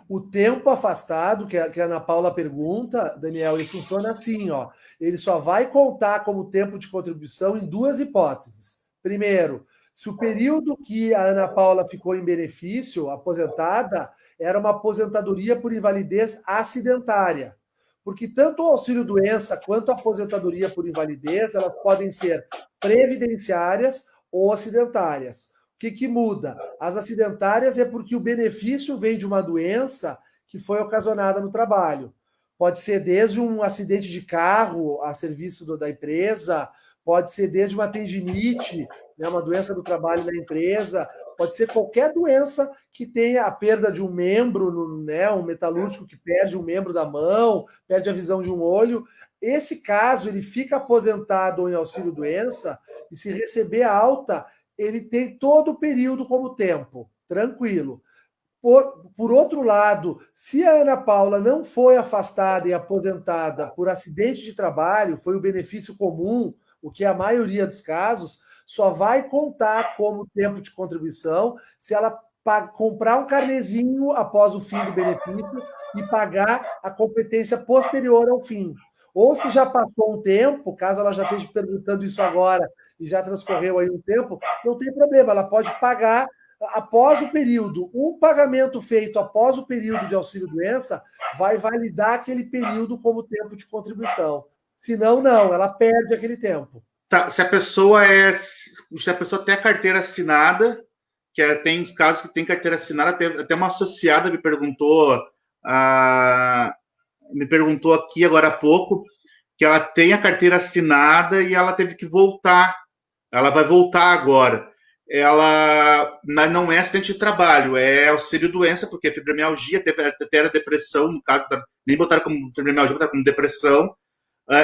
O tempo afastado, que a Ana Paula pergunta, Daniel, ele funciona assim, ó. Ele só vai contar como tempo de contribuição em 2 hipóteses. Primeiro, se o período que a Ana Paula ficou em benefício, aposentada, era uma aposentadoria por invalidez acidentária. Porque tanto o auxílio-doença quanto a aposentadoria por invalidez, elas podem ser previdenciárias ou acidentárias. O que muda? As acidentárias é porque o benefício vem de uma doença que foi ocasionada no trabalho. Pode ser desde um acidente de carro a serviço da empresa, pode ser desde uma tendinite, né, uma doença do trabalho da empresa, pode ser qualquer doença que tenha a perda de um membro, né, um metalúrgico que perde um membro da mão, perde a visão de um olho. Esse caso, ele fica aposentado ou em auxílio-doença, e se receber alta, ele tem todo o período como tempo, tranquilo. Por outro lado, se a Ana Paula não foi afastada e aposentada por acidente de trabalho, foi o benefício comum, o que é a maioria dos casos, só vai contar como tempo de contribuição se ela comprar um carnezinho após o fim do benefício e pagar a competência posterior ao fim. Ou se já passou um tempo, caso ela já esteja perguntando isso agora e já transcorreu aí um tempo, não tem problema, ela pode pagar após o período. Um pagamento feito após o período de auxílio-doença vai validar aquele período como tempo de contribuição. Senão, não, ela perde aquele tempo. Tá, se a pessoa tem a carteira assinada, tem os casos que tem carteira assinada, até uma associada me perguntou aqui agora há pouco que ela tem a carteira assinada e ela teve que voltar. Ela vai voltar agora. Mas não é acidente de trabalho, é auxílio-doença, porque é fibromialgia, até era depressão, no caso, nem botaram como fibromialgia, botaram como depressão.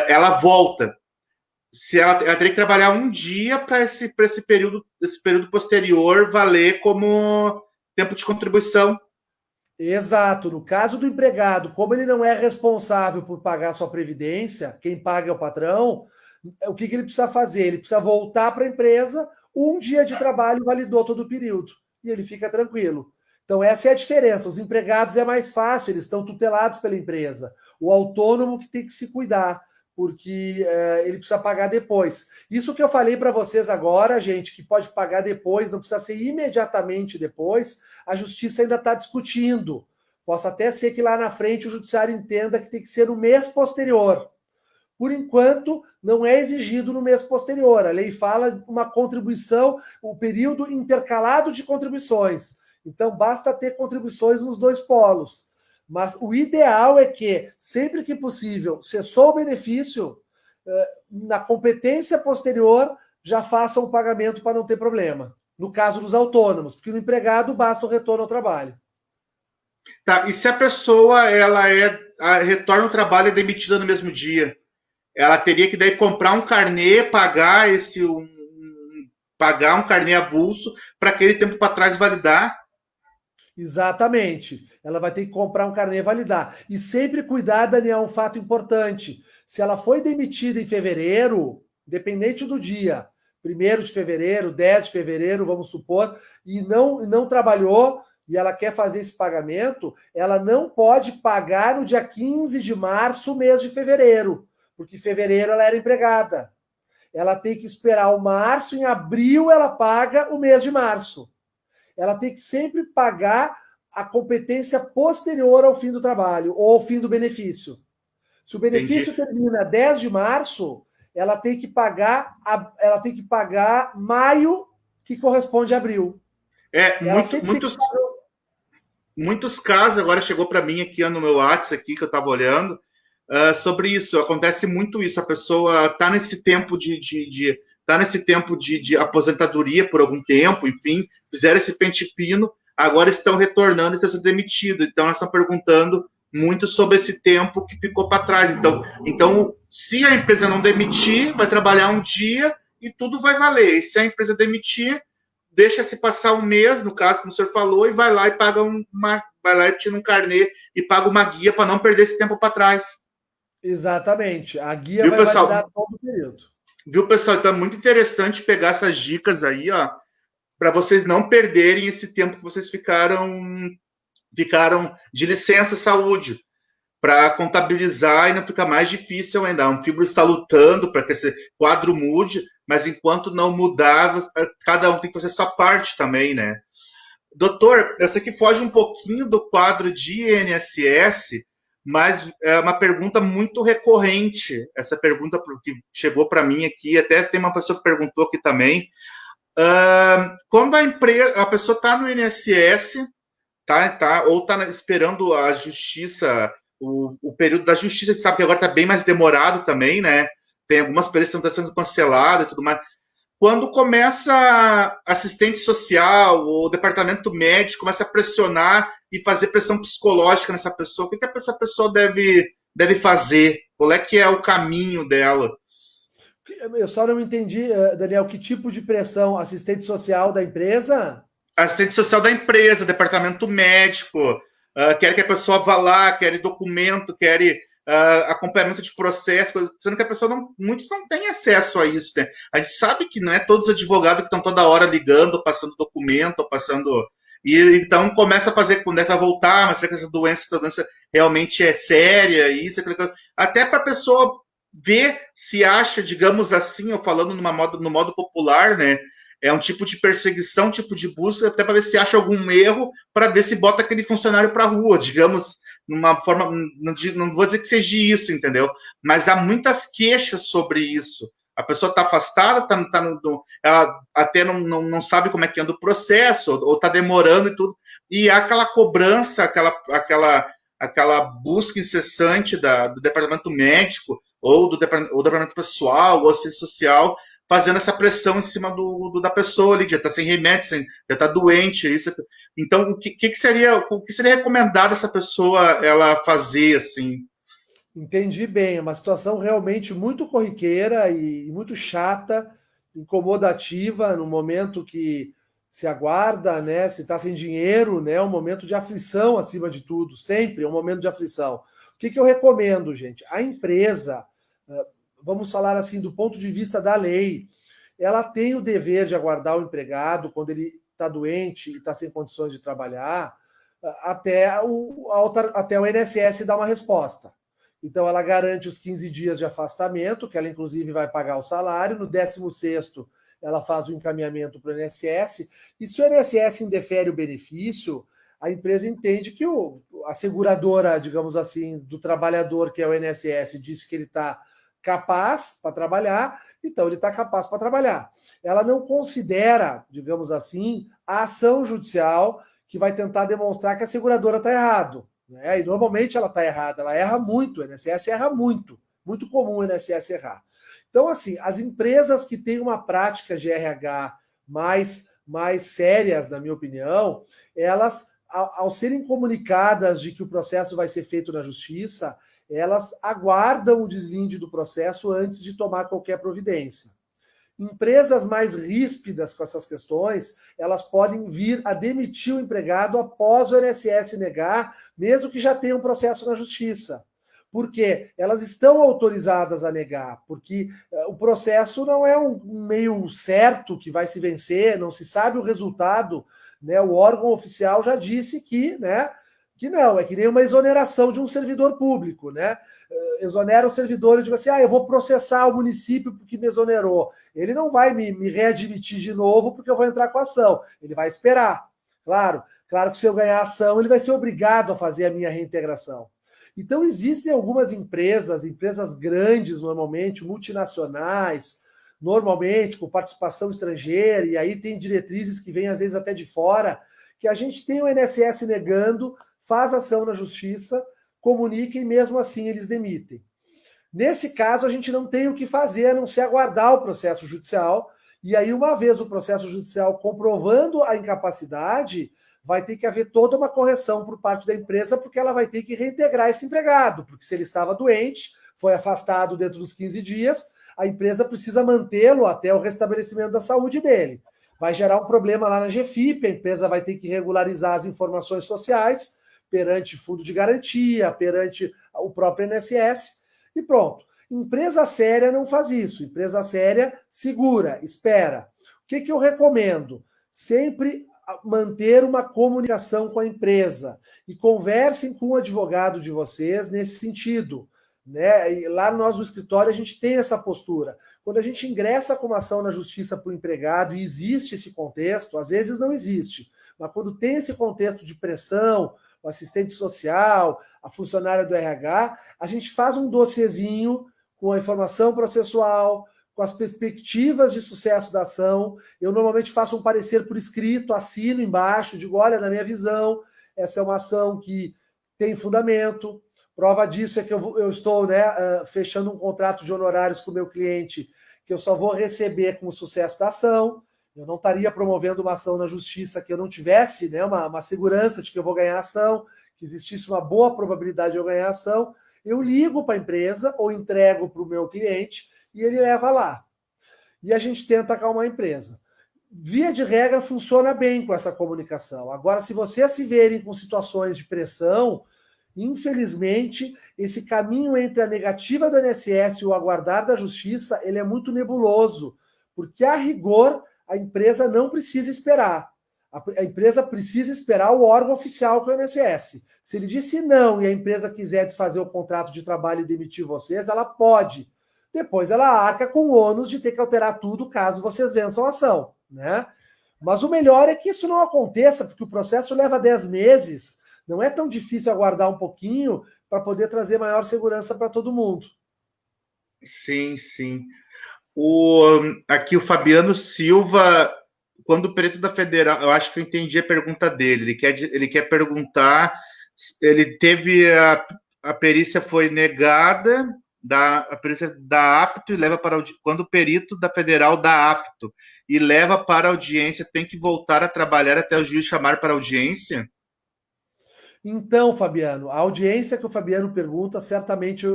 Ela volta. Ela teria que trabalhar um dia para esse período posterior valer como tempo de contribuição. Exato. No caso do empregado, como ele não é responsável por pagar sua previdência, quem paga é o patrão, o que ele precisa fazer? Ele precisa voltar para a empresa, um dia de trabalho validou todo o período, e ele fica tranquilo. Então, essa é a diferença. Os empregados é mais fácil, eles estão tutelados pela empresa. O autônomo que tem que se cuidar, porque ele precisa pagar depois. Isso que eu falei para vocês agora, gente, que pode pagar depois, não precisa ser imediatamente depois, a justiça ainda está discutindo. Possa até ser que lá na frente o judiciário entenda que tem que ser no mês posterior. Por enquanto, não é exigido no mês posterior. A lei fala uma contribuição, o período intercalado de contribuições. Então, basta ter contribuições nos 2 polos. Mas o ideal é que, sempre que possível, cessou o benefício, na competência posterior, já faça um pagamento para não ter problema. No caso dos autônomos, porque no empregado basta o retorno ao trabalho. Tá, e se a pessoa retorna ao trabalho e é demitida no mesmo dia? ela teria que daí comprar um carnê, pagar um carnê avulso para aquele tempo para trás validar. Exatamente. Ela vai ter que comprar um carnê e validar. E sempre cuidar, Daniel, um fato importante. Se ela foi demitida em fevereiro, independente do dia, 1º de fevereiro, 10 de fevereiro, vamos supor, e não trabalhou, e ela quer fazer esse pagamento, ela não pode pagar no dia 15 de março, mês de fevereiro, porque em fevereiro ela era empregada. Ela tem que esperar o março, em abril ela paga o mês de março. Ela tem que sempre pagar a competência posterior ao fim do trabalho ou ao fim do benefício. Se o Entendi. benefício termina 10 de março, ela tem que pagar maio, que corresponde a abril. Ela sempre tem que pagar. Muitos casos, agora chegou para mim aqui no meu WhatsApp, aqui, que eu estava olhando, sobre isso. Acontece muito isso. A pessoa está nesse tempo tá nesse tempo de aposentadoria por algum tempo, enfim, fizeram esse pente fino, agora estão retornando e estão sendo demitidos. Então, elas estão perguntando muito sobre esse tempo que ficou para trás. Então, se a empresa não demitir, vai trabalhar um dia e tudo vai valer. E se a empresa demitir, deixa-se passar um mês, no caso, como o senhor falou, e vai lá e paga vai lá e tira um carnê e paga uma guia para não perder esse tempo para trás. Exatamente. A guia Viu, vai validar pessoal? todo o período. Viu, pessoal? Então é muito interessante pegar essas dicas aí, ó, para vocês não perderem esse tempo que vocês ficaram de licença saúde, para contabilizar e não ficar mais difícil ainda. A Anfibro está lutando para que esse quadro mude, mas enquanto não mudar, cada um tem que fazer sua parte também, né? Doutor, eu sei que foge um pouquinho do quadro de INSS, mas é uma pergunta muito recorrente. Essa pergunta que chegou para mim aqui, até tem uma pessoa que perguntou aqui também. Quando a pessoa está no INSS, ou está esperando a justiça, o período da justiça, a gente sabe que agora está bem mais demorado também, né? Tem algumas perícias que estão sendo canceladas e tudo mais. Quando começa assistente social, o departamento médico começa a pressionar e fazer pressão psicológica nessa pessoa, o que essa pessoa deve fazer? Qual é que é o caminho dela? Eu só não entendi, Daniel, que tipo de pressão? Assistente social da empresa? Assistente social da empresa, departamento médico, quer que a pessoa vá lá, quer documento, quer acompanhamento de processo, sendo que a pessoa muitos não têm acesso a isso, né? A gente sabe que não é todos os advogados que estão toda hora ligando, passando documento, passando. E então começa a fazer quando é que vai voltar, mas será que essa doença realmente é séria, isso, até para a pessoa ver se acha, digamos assim, ou falando no modo popular, né? É um tipo de perseguição, um tipo de busca, até para ver se acha algum erro, para ver se bota aquele funcionário para a rua, digamos, numa forma. Não vou dizer que seja isso, entendeu? Mas há muitas queixas sobre isso. A pessoa está afastada, ela até não sabe como é que anda o processo, ou está demorando e tudo. E há aquela cobrança, aquela busca incessante do departamento médico, ou do departamento pessoal, ou assistência social, fazendo essa pressão em cima da pessoa ali, já está sem remédio, já está doente. Isso. Então, o que seria recomendado essa pessoa ela fazer assim? Entendi bem, é uma situação realmente muito corriqueira e muito chata, incomodativa, no momento que se aguarda, né? Se está sem dinheiro, né? É um momento de aflição acima de tudo, sempre é um momento de aflição. O que eu recomendo, gente? A empresa, vamos falar assim, do ponto de vista da lei, ela tem o dever de aguardar o empregado quando ele está doente e está sem condições de trabalhar, até o INSS dar uma resposta. Então, ela garante os 15 dias de afastamento, que ela, inclusive, vai pagar o salário. No 16º, ela faz o encaminhamento para o INSS. E se o INSS indefere o benefício, a empresa entende que a seguradora, digamos assim, do trabalhador, que é o INSS, disse que ele está capaz para trabalhar, então ele está capaz para trabalhar. Ela não considera, digamos assim, a ação judicial que vai tentar demonstrar que a seguradora está errado. Né? E normalmente ela está errada, ela erra muito, o INSS erra muito, muito comum o INSS errar. Então, assim, as empresas que têm uma prática de RH mais sérias, na minha opinião, elas, ao serem comunicadas de que o processo vai ser feito na justiça, elas aguardam o deslinde do processo antes de tomar qualquer providência. Empresas mais ríspidas com essas questões, elas podem vir a demitir o empregado após o INSS negar, mesmo que já tenha um processo na justiça. Por quê? Elas estão autorizadas a negar, porque o processo não é um meio certo que vai se vencer, não se sabe o resultado, né? O órgão oficial já disse que, né, que não, é que nem uma exoneração de um servidor público, né? Exonera o servidor e digo assim, eu vou processar o município porque me exonerou. Ele não vai me readmitir de novo porque eu vou entrar com a ação. Ele vai esperar. Claro que se eu ganhar a ação, ele vai ser obrigado a fazer a minha reintegração. Então, existem algumas empresas grandes, normalmente, multinacionais, normalmente com participação estrangeira, e aí tem diretrizes que vêm, às vezes, até de fora, que a gente tem o INSS negando, faz ação na justiça, comunica e mesmo assim eles demitem. Nesse caso, a gente não tem o que fazer a não ser aguardar o processo judicial, e aí, uma vez o processo judicial comprovando a incapacidade, vai ter que haver toda uma correção por parte da empresa, porque ela vai ter que reintegrar esse empregado, porque se ele estava doente, foi afastado dentro dos 15 dias, a empresa precisa mantê-lo até o restabelecimento da saúde dele. Vai gerar um problema lá na GFIP, a empresa vai ter que regularizar as informações sociais perante fundo de garantia, perante o próprio INSS, e pronto. Empresa séria não faz isso. Empresa séria segura, espera. O que eu recomendo? Sempre manter uma comunicação com a empresa e conversem com o advogado de vocês nesse sentido, né? E lá nós no escritório a gente tem essa postura. Quando a gente ingressa com uma ação na justiça para o empregado e existe esse contexto, às vezes não existe, mas quando tem esse contexto de pressão, o assistente social, a funcionária do RH, a gente faz um dossiezinho com a informação processual, com as perspectivas de sucesso da ação. Eu normalmente faço um parecer por escrito, assino embaixo, digo, olha, na minha visão, essa é uma ação que tem fundamento. Prova disso é que eu estou, né, fechando um contrato de honorários com o meu cliente, que eu só vou receber com o sucesso da ação. Eu não estaria promovendo uma ação na justiça que eu não tivesse, né, uma segurança de que eu vou ganhar a ação, que existisse uma boa probabilidade de eu ganhar a ação. Eu ligo para a empresa ou entrego para o meu cliente e ele leva lá. E a gente tenta acalmar a empresa. Via de regra, funciona bem com essa comunicação. Agora, se vocês se verem com situações de pressão, infelizmente, esse caminho entre a negativa do INSS e o aguardar da justiça, ele é muito nebuloso, porque, a rigor, a empresa não precisa esperar. A empresa precisa esperar o órgão oficial que é o INSS. Se ele disse não e a empresa quiser desfazer o contrato de trabalho e demitir vocês, ela pode. Depois ela arca com o ônus de ter que alterar tudo caso vocês vençam a ação, né? Mas o melhor é que isso não aconteça, porque o processo leva 10 meses. Não é tão difícil aguardar um pouquinho para poder trazer maior segurança para todo mundo. Sim, sim. Aqui o Fabiano Silva, quando o perito da Federal, eu acho que eu entendi a pergunta dele. Ele quer perguntar, ele teve a perícia foi negada, a perícia dá apto e leva para quando o perito da Federal dá apto e leva para audiência, tem que voltar a trabalhar até o juiz chamar para audiência? Então, Fabiano, a audiência que o Fabiano pergunta certamente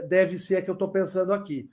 deve ser a que eu estou pensando aqui.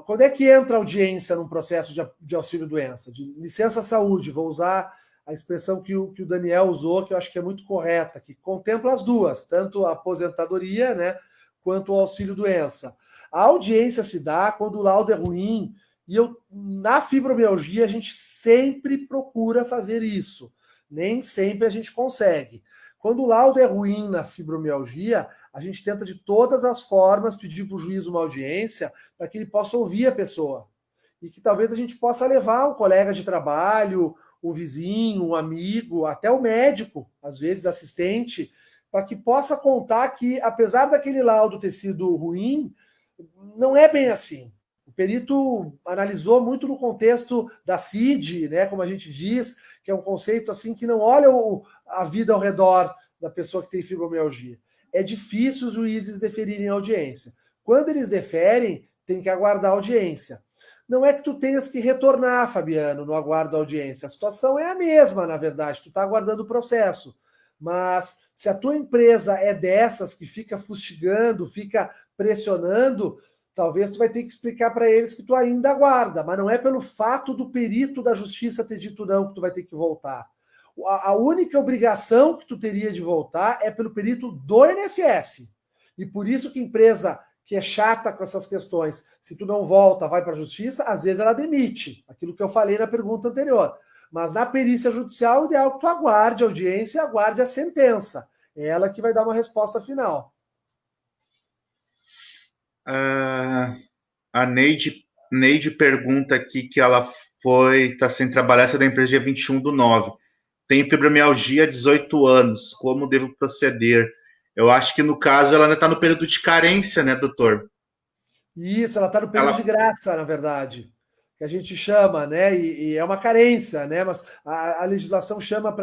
Quando é que entra a audiência num processo de auxílio-doença? De licença-saúde, vou usar a expressão que o Daniel usou, que eu acho que é muito correta, que contempla as duas, tanto a aposentadoria, né, quanto o auxílio-doença. A audiência se dá quando o laudo é ruim, e na fibromialgia a gente sempre procura fazer isso. Nem sempre a gente consegue. Quando o laudo é ruim na fibromialgia, a gente tenta de todas as formas pedir para o juiz uma audiência para que ele possa ouvir a pessoa. E que talvez a gente possa levar um colega de trabalho, um vizinho, um amigo, até o médico, às vezes assistente, para que possa contar que, apesar daquele laudo ter sido ruim, não é bem assim. O perito analisou muito no contexto da CID, né, como a gente diz, que é um conceito assim que não olha a vida ao redor da pessoa que tem fibromialgia. É difícil os juízes deferirem a audiência. Quando eles deferem, tem que aguardar a audiência. Não é que tu tenhas que retornar, Fabiano, no aguardo da audiência. A situação é a mesma, na verdade. Tu está aguardando o processo. Mas se a tua empresa é dessas que fica fustigando, fica pressionando, talvez tu vai ter que explicar para eles que tu ainda aguarda, mas não é pelo fato do perito da justiça ter dito não que tu vai ter que voltar. A única obrigação que tu teria de voltar é pelo perito do INSS. E por isso que empresa que é chata com essas questões, se tu não volta, vai para a justiça, às vezes ela demite. Aquilo que eu falei na pergunta anterior. Mas na perícia judicial, o ideal é que tu aguarde a audiência e aguarde a sentença. É ela que vai dar uma resposta final. A Neide pergunta aqui que ela está sem trabalhar, essa é da empresa dia 21/9. Tem fibromialgia há 18 anos, como devo proceder? Eu acho que no caso ela ainda está no período de carência, né, doutor? Isso, ela está no período de graça, na verdade, que a gente chama, né? E é uma carência, né? Mas a legislação chama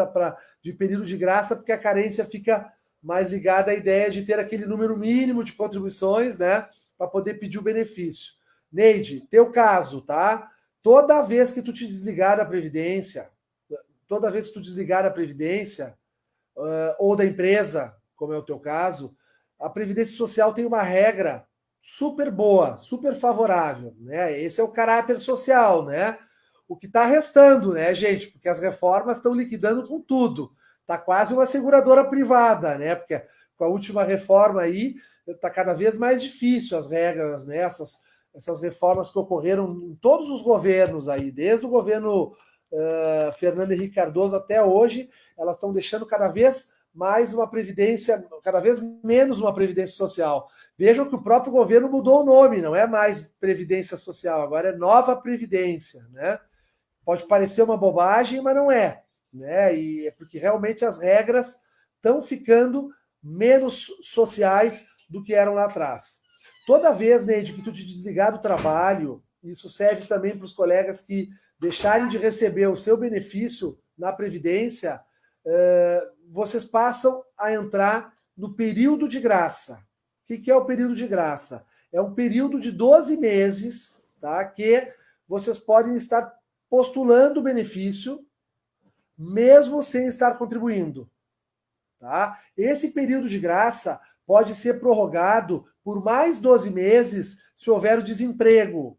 de período de graça porque a carência fica mais ligada à ideia de ter aquele número mínimo de contribuições, né? Para poder pedir o benefício. Neide, teu caso, tá? Toda vez que tu te desligar da Previdência, ou da empresa, como é o teu caso, a Previdência Social tem uma regra super boa, super favorável, né? Esse é o caráter social, né? O que está restando, né, gente? Porque as reformas estão liquidando com tudo. Tá quase uma seguradora privada, né? Porque com a última reforma aí está cada vez mais difícil as regras, né? Essas reformas que ocorreram em todos os governos aí, desde o governo Fernando Henrique Cardoso até hoje, elas estão deixando cada vez mais uma previdência, cada vez menos uma previdência social. Vejam que o próprio governo mudou o nome, não é mais previdência social, agora é nova previdência, né? Pode parecer uma bobagem, mas não é, né? E é porque realmente as regras estão ficando menos sociais do que eram lá atrás. Toda vez, Neide, que tu te desligar do trabalho, isso serve também para os colegas que deixarem de receber o seu benefício na Previdência, vocês passam a entrar no período de graça. O que é o período de graça? É um período de 12 meses, tá, que vocês podem estar postulando o benefício, mesmo sem estar contribuindo. Tá? Esse período de graça pode ser prorrogado por mais 12 meses se houver o desemprego.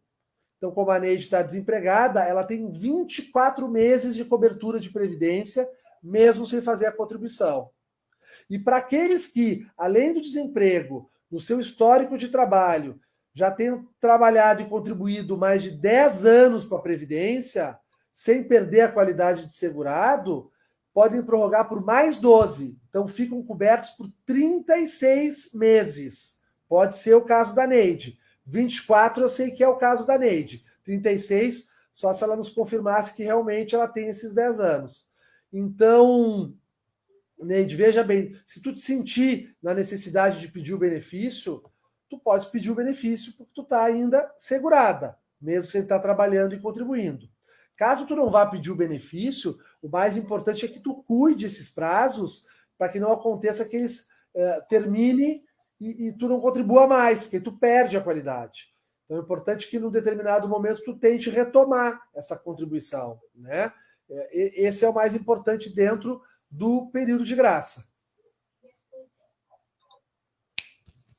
Então, como a Neide está desempregada, ela tem 24 meses de cobertura de previdência, mesmo sem fazer a contribuição. E para aqueles que, além do desemprego, no seu histórico de trabalho, já tenham trabalhado e contribuído mais de 10 anos para a Previdência, sem perder a qualidade de segurado, podem prorrogar por mais 12. Então, ficam cobertos por 36 meses. Pode ser o caso da Neide. 24 eu sei que é o caso da Neide. 36, só se ela nos confirmasse que realmente ela tem esses 10 anos. Então, Neide, veja bem, se tu te sentir na necessidade de pedir o benefício, tu pode pedir o benefício porque tu está ainda segurada, mesmo sem estar trabalhando e contribuindo. Caso tu não vá pedir o benefício, o mais importante é que tu cuide esses prazos para que não aconteça que eles terminem e tu não contribua mais, porque tu perde a qualidade. Então é importante que, num determinado momento, tu tente retomar essa contribuição, né? Esse é o mais importante dentro do período de graça.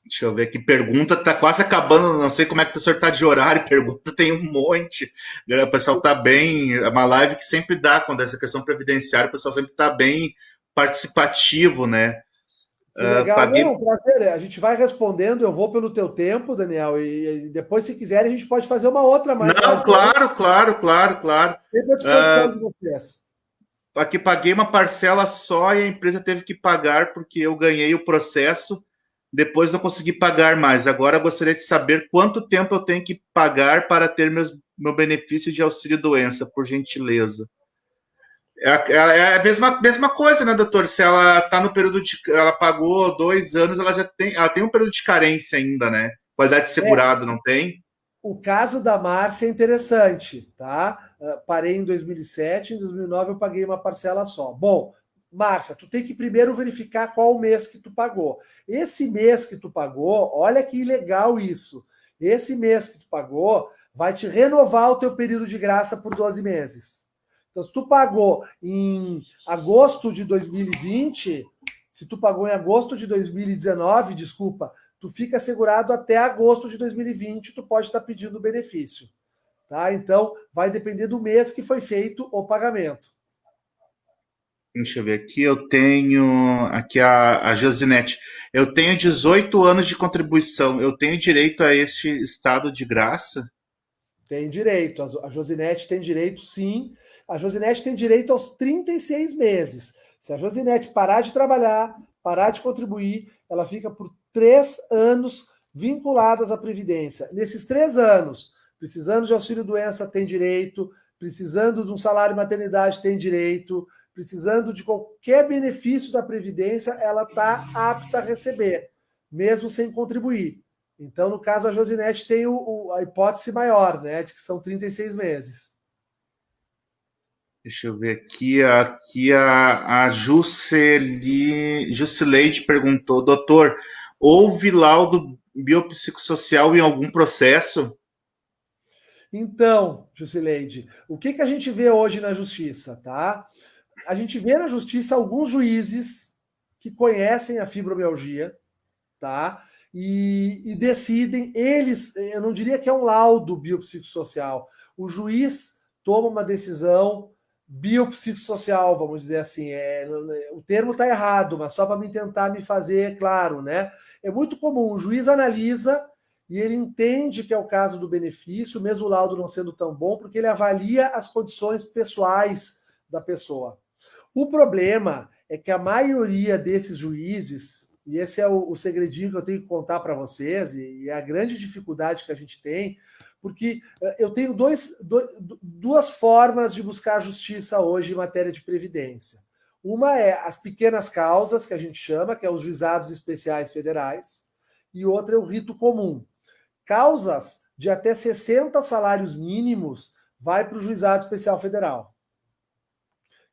Deixa eu ver aqui. Pergunta tá quase acabando. Não sei como é que o senhor tá de horário. Pergunta tem um monte. O pessoal tá bem. É uma live que sempre dá quando essa questão previdenciária. O pessoal sempre tá bem participativo, né? Que legal. Não, prazer. A gente vai respondendo. Eu vou pelo teu tempo, Daniel. E depois, se quiser, a gente pode fazer uma outra mais. Não, claro. Sempre à disposição de vocês. Aqui paguei uma parcela só e a empresa teve que pagar porque eu ganhei o processo. Depois não consegui pagar mais. Agora eu gostaria de saber quanto tempo eu tenho que pagar para ter meu benefício de auxílio-doença, por gentileza. É a mesma coisa, né, doutor? Se ela está no período de. Ela pagou 2 anos, ela tem um período de carência ainda, né? Qualidade de segurado, não tem? O caso da Márcia é interessante, tá? Parei em 2007, em 2009 eu paguei uma parcela só. Bom, Márcia, tu tem que primeiro verificar qual o mês que tu pagou. Esse mês que tu pagou, olha que legal isso. Esse mês que tu pagou vai te renovar o teu período de graça por 12 meses. Então, se tu pagou em agosto de 2020, se tu pagou em agosto de 2019, desculpa, tu fica segurado até agosto de 2020, tu pode estar pedindo o benefício. Tá? Então, vai depender do mês que foi feito o pagamento. Deixa eu ver aqui, eu tenho aqui a Josinete. Eu tenho 18 anos de contribuição. Eu tenho direito a este estado de graça? Tem direito. A Josinete tem direito, sim. A Josinete tem direito aos 36 meses. Se a Josinete parar de trabalhar, parar de contribuir, ela fica por 3 anos vinculadas à Previdência. Nesses 3 anos, precisando de auxílio-doença, tem direito. Precisando de um salário maternidade, tem direito. Precisando de qualquer benefício da Previdência, ela está apta a receber, mesmo sem contribuir. Então, no caso, a Josinete tem a hipótese maior, né? De que são 36 meses. Deixa eu ver aqui. Aqui a Jusileide perguntou: doutor, houve laudo biopsicossocial em algum processo? Então, Jusileide, o que a gente vê hoje na justiça, tá? A gente vê na justiça alguns juízes que conhecem a fibromialgia, tá? E decidem, eles, eu não diria que é um laudo biopsicossocial, o juiz toma uma decisão biopsicossocial, vamos dizer assim, o termo está errado, mas só para me tentar me fazer claro, né? É muito comum, o juiz analisa e ele entende que é o caso do benefício, mesmo o laudo não sendo tão bom, porque ele avalia as condições pessoais da pessoa. O problema é que a maioria desses juízes, e esse é o segredinho que eu tenho que contar para vocês, e é a grande dificuldade que a gente tem, porque eu tenho duas formas de buscar justiça hoje em matéria de previdência. Uma é as pequenas causas, que a gente chama, que é os juizados especiais federais, e outra é o rito comum. Causas de até 60 salários mínimos vai para o juizado especial federal.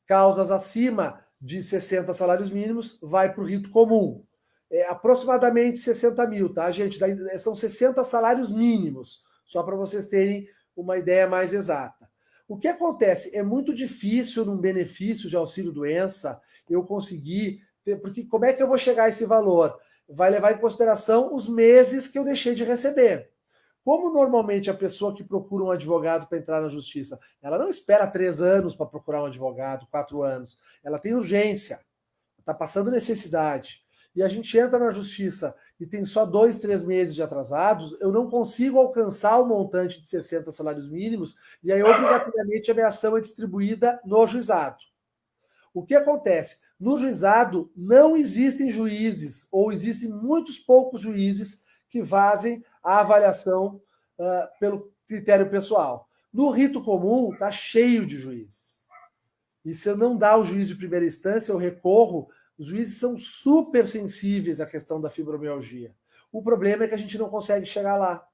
Causas acima de 60 salários mínimos vai para o rito comum. Aproximadamente 60 mil, tá, gente? São 60 salários mínimos, só para vocês terem uma ideia mais exata. O que acontece? É muito difícil num benefício de auxílio-doença eu conseguir, porque como é que eu vou chegar a esse valor? Vai levar em consideração os meses que eu deixei de receber. Como normalmente a pessoa que procura um advogado para entrar na justiça, ela não espera 3 anos para procurar um advogado, 4 anos. Ela tem urgência, está passando necessidade. E a gente entra na justiça e tem só 2, 3 meses de atrasados, eu não consigo alcançar o montante de 60 salários mínimos, e aí obrigatoriamente a minha ação é distribuída no juizado. O que acontece? No juizado não existem juízes, ou existem muitos poucos juízes que fazem a avaliação pelo critério pessoal. No rito comum, está cheio de juízes. E se eu não dar o juiz de primeira instância, eu recorro, os juízes são super sensíveis à questão da fibromialgia. O problema é que a gente não consegue chegar lá.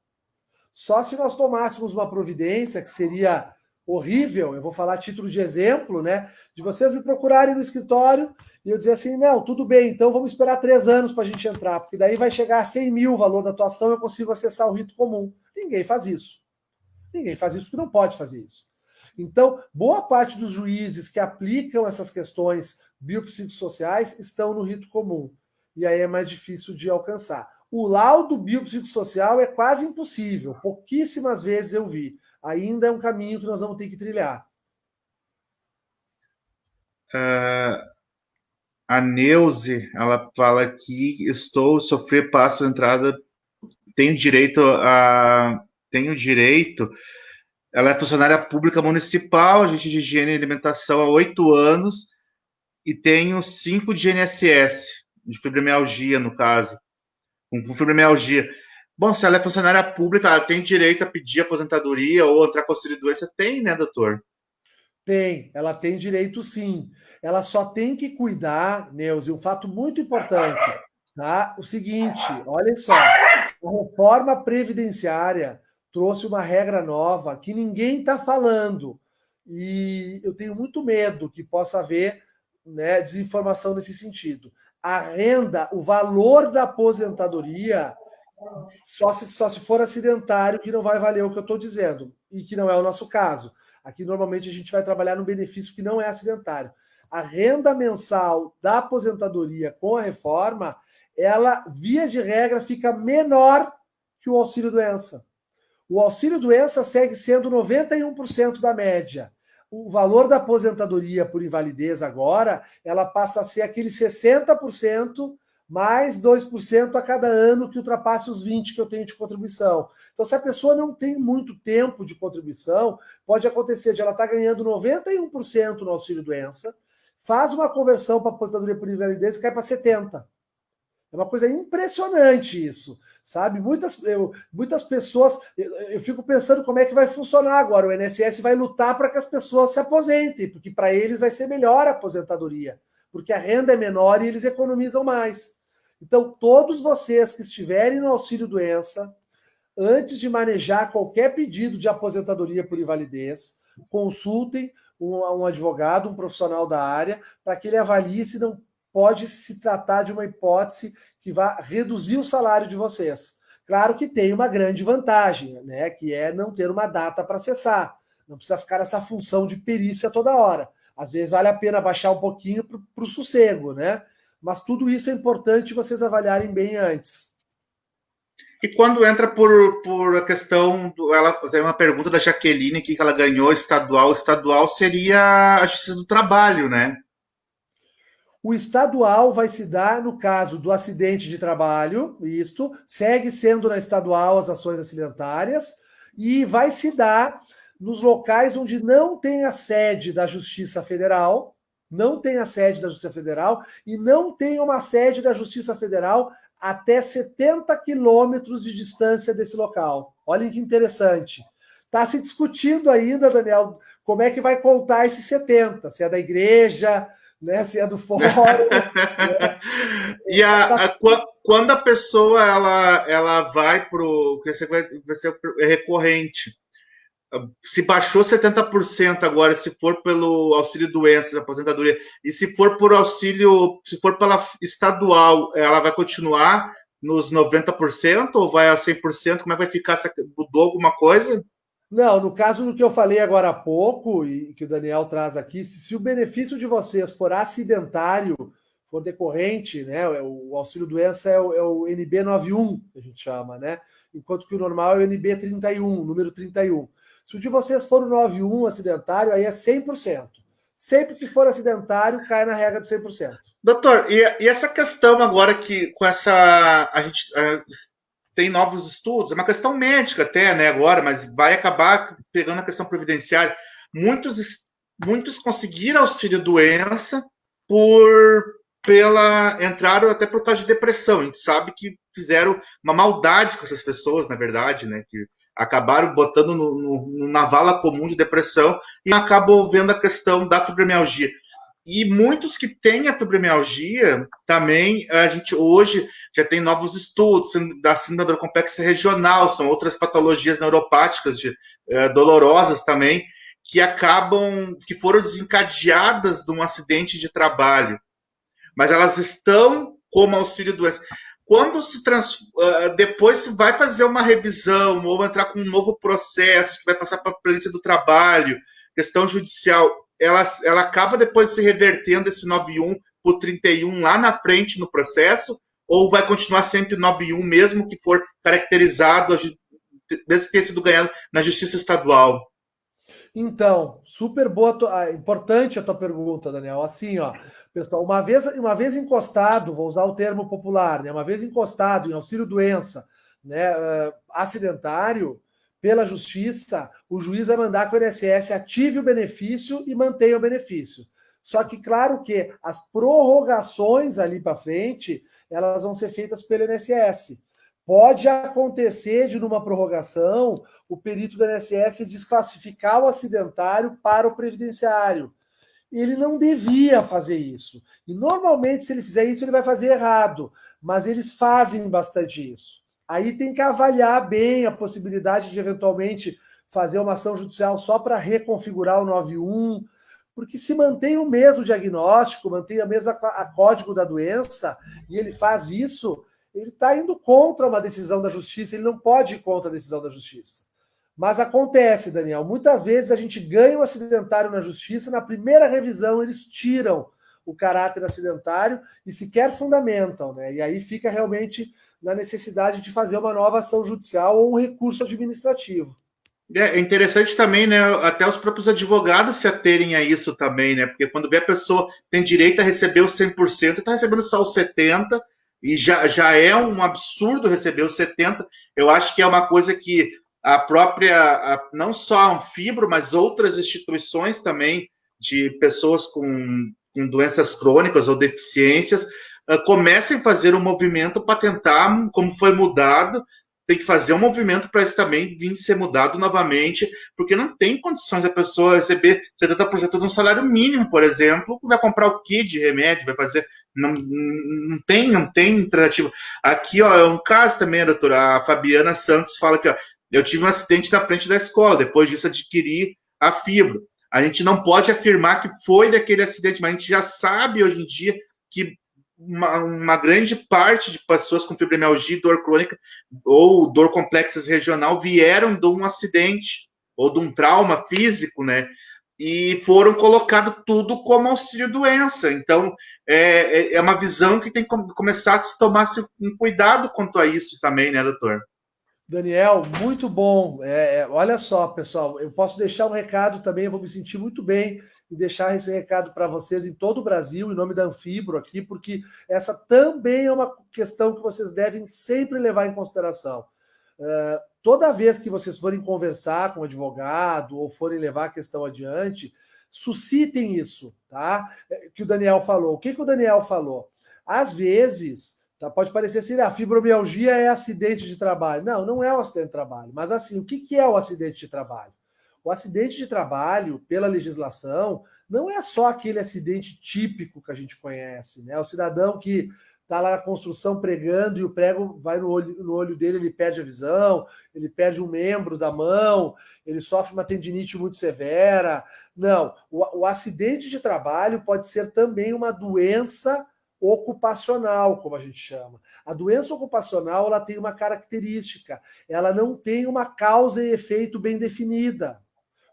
Só se nós tomássemos uma providência, que seria horrível, eu vou falar a título de exemplo, né? De vocês me procurarem no escritório e eu dizer assim, não, tudo bem, então vamos esperar 3 anos para a gente entrar, porque daí vai chegar a 100 mil o valor da atuação, eu consigo acessar o rito comum. Ninguém faz isso. Ninguém faz isso porque não pode fazer isso. Então, boa parte dos juízes que aplicam essas questões biopsicossociais estão no rito comum. E aí é mais difícil de alcançar. O laudo biopsicossocial é quase impossível. Pouquíssimas vezes eu vi. Ainda é um caminho que nós vamos ter que trilhar. A Neuze, ela fala que sofrer passo de entrada, tenho direito. Ela é funcionária pública municipal, agente de higiene e alimentação há 8 anos e tenho 5 de INSS, de fibromialgia, no caso, com fibromialgia. Bom, se ela é funcionária pública, ela tem direito a pedir aposentadoria ou entrar com auxílio-doença? Tem, né, doutor? Tem, ela tem direito sim. Ela só tem que cuidar, Neuza, um fato muito importante, tá? O seguinte, olhem só, a reforma previdenciária trouxe uma regra nova que ninguém está falando. E eu tenho muito medo que possa haver, né, desinformação nesse sentido. A renda, o valor da aposentadoria, só se for acidentário, que não vai valer o que eu estou dizendo, e que não é o nosso caso. Aqui, normalmente, a gente vai trabalhar no benefício que não é acidentário. A renda mensal da aposentadoria com a reforma, ela, via de regra, fica menor que o auxílio-doença. O auxílio-doença segue sendo 91% da média. O valor da aposentadoria por invalidez agora, ela passa a ser aquele 60% mais 2% a cada ano que ultrapasse os 20% que eu tenho de contribuição. Então, se a pessoa não tem muito tempo de contribuição, pode acontecer de ela estar ganhando 91% no auxílio-doença, faz uma conversão para aposentadoria por invalidez e cai para 70%. É uma coisa impressionante isso, sabe? Muitas pessoas... Eu fico pensando como é que vai funcionar agora. O INSS vai lutar para que as pessoas se aposentem, porque para eles vai ser melhor a aposentadoria, porque a renda é menor e eles economizam mais. Então, todos vocês que estiverem no auxílio-doença, antes de manejar qualquer pedido de aposentadoria por invalidez, consultem um advogado, um profissional da área, para que ele avalie se não pode se tratar de uma hipótese que vai reduzir o salário de vocês. Claro que tem uma grande vantagem, né, que é não ter uma data para cessar. Não precisa ficar nessa função de perícia toda hora. Às vezes vale a pena baixar um pouquinho para o sossego, né? Mas tudo isso é importante vocês avaliarem bem antes. E quando entra por a questão, ela tem uma pergunta da Jaqueline que ela ganhou estadual. Estadual seria a Justiça do Trabalho, né? O estadual vai se dar no caso do acidente de trabalho, isto, segue sendo na estadual as ações acidentárias, e vai se dar nos locais onde não tem a sede da Justiça Federal, não tem a sede da Justiça Federal, e não tem uma sede da Justiça Federal até 70 quilômetros de distância desse local. Olhem que interessante. Está se discutindo ainda, Daniel, como é que vai contar esses 70, se é da igreja, né, se é do fórum. Né? E quando a pessoa ela vai para o que vai ser recorrente, se baixou 70% agora, se for pelo auxílio doença, aposentadoria, e se for por auxílio, se for pela estadual, ela vai continuar nos 90% ou vai a 100%? Como é que vai ficar? Mudou alguma coisa? Não, no caso do que eu falei agora há pouco, e que o Daniel traz aqui, se o benefício de vocês for acidentário, for decorrente, né? O auxílio-doença é o NB91, que a gente chama, né? Enquanto que o normal é o NB31, número 31. Se o de vocês for o 91 acidentário, aí é 100%. Sempre que for acidentário, cai na regra de 100%. Doutor, e essa questão agora que com essa... A gente tem novos estudos, é uma questão médica até, né, agora, mas vai acabar pegando a questão previdenciária. Muitos conseguiram auxílio-doença entraram até por causa de depressão. A gente sabe que fizeram uma maldade com essas pessoas, na verdade, né, que acabaram botando na vala comum de depressão e acabam vendo a questão da fibromialgia. E muitos que têm a fibromialgia, também, a gente hoje já tem novos estudos da síndrome do complexo regional, são outras patologias neuropáticas dolorosas também, que foram desencadeadas de um acidente de trabalho. Mas elas estão como auxílio-doença. Quando depois se vai fazer uma revisão ou entrar com um novo processo que vai passar para a polícia do trabalho, questão judicial, ela acaba depois se revertendo esse 91 por 31 lá na frente no processo, ou vai continuar sempre 91 mesmo que for caracterizado, mesmo que tenha sido ganhado na justiça estadual? Então, super boa, importante a tua pergunta, Daniel. Assim, ó, pessoal, uma vez encostado, vou usar o termo popular, né? Uma vez encostado em auxílio-doença, né, acidentário, pela justiça, o juiz vai mandar que o INSS ative o benefício e mantenha o benefício. Só que, claro que as prorrogações ali para frente, elas vão ser feitas pelo INSS. Pode acontecer de, numa prorrogação, o perito do INSS desclassificar o acidentário para o previdenciário. Ele não devia fazer isso. E, normalmente, se ele fizer isso, ele vai fazer errado. Mas eles fazem bastante isso. Aí tem que avaliar bem a possibilidade de, eventualmente, fazer uma ação judicial só para reconfigurar o 91, porque se mantém o mesmo diagnóstico, mantém a mesma código da doença, e ele faz isso, ele está indo contra uma decisão da justiça, ele não pode ir contra a decisão da justiça. Mas acontece, Daniel, muitas vezes a gente ganha um acidentário na justiça, na primeira revisão eles tiram o caráter acidentário e sequer fundamentam, né? E aí fica realmente na necessidade de fazer uma nova ação judicial ou um recurso administrativo. É interessante também, né? Até os próprios advogados se aterem a isso também, né? Porque quando vê a pessoa tem direito a receber os 100% e está recebendo só os 70%, e já é um absurdo receber os 70%. Eu acho que é uma coisa que a própria, não só a Anfibro, mas outras instituições também de pessoas com doenças crônicas ou deficiências comecem a fazer um movimento para tentar, como foi mudado, tem que fazer um movimento para isso também vir ser mudado novamente, porque não tem condições da pessoa receber 70% de um salário mínimo, por exemplo, vai comprar o que de remédio, vai fazer, não tem alternativa. Aqui, ó, é um caso também, doutora, a Fabiana Santos fala que, ó, eu tive um acidente na frente da escola, depois disso adquiri a fibro. A gente não pode afirmar que foi daquele acidente, mas a gente já sabe hoje em dia que uma grande parte de pessoas com fibromialgia e dor crônica ou dor complexa regional vieram de um acidente ou de um trauma físico, né? E foram colocado tudo como auxílio-doença. Então, é uma visão que tem que começar a se tomar um cuidado quanto a isso também, né, doutor? Daniel, muito bom. Olha só, pessoal, eu posso deixar um recado também, eu vou me sentir muito bem e deixar esse recado para vocês em todo o Brasil, em nome da Anfibro aqui, porque essa também é uma questão que vocês devem sempre levar em consideração. Toda vez que vocês forem conversar com um advogado ou forem levar a questão adiante, suscitem isso, tá? Que o Daniel falou. O que o Daniel falou? Às vezes, tá, pode parecer assim, a fibromialgia é acidente de trabalho. Não, não é um acidente de trabalho. Mas assim, o que é o acidente de trabalho? O acidente de trabalho, pela legislação, não é só aquele acidente típico que a gente conhece, né? O cidadão que está lá na construção pregando e o prego vai no olho dele, ele perde a visão, ele perde um membro da mão, ele sofre uma tendinite muito severa. Não, o acidente de trabalho pode ser também uma doença ocupacional, como a gente chama. A doença ocupacional ela tem uma característica, ela não tem uma causa e efeito bem definida.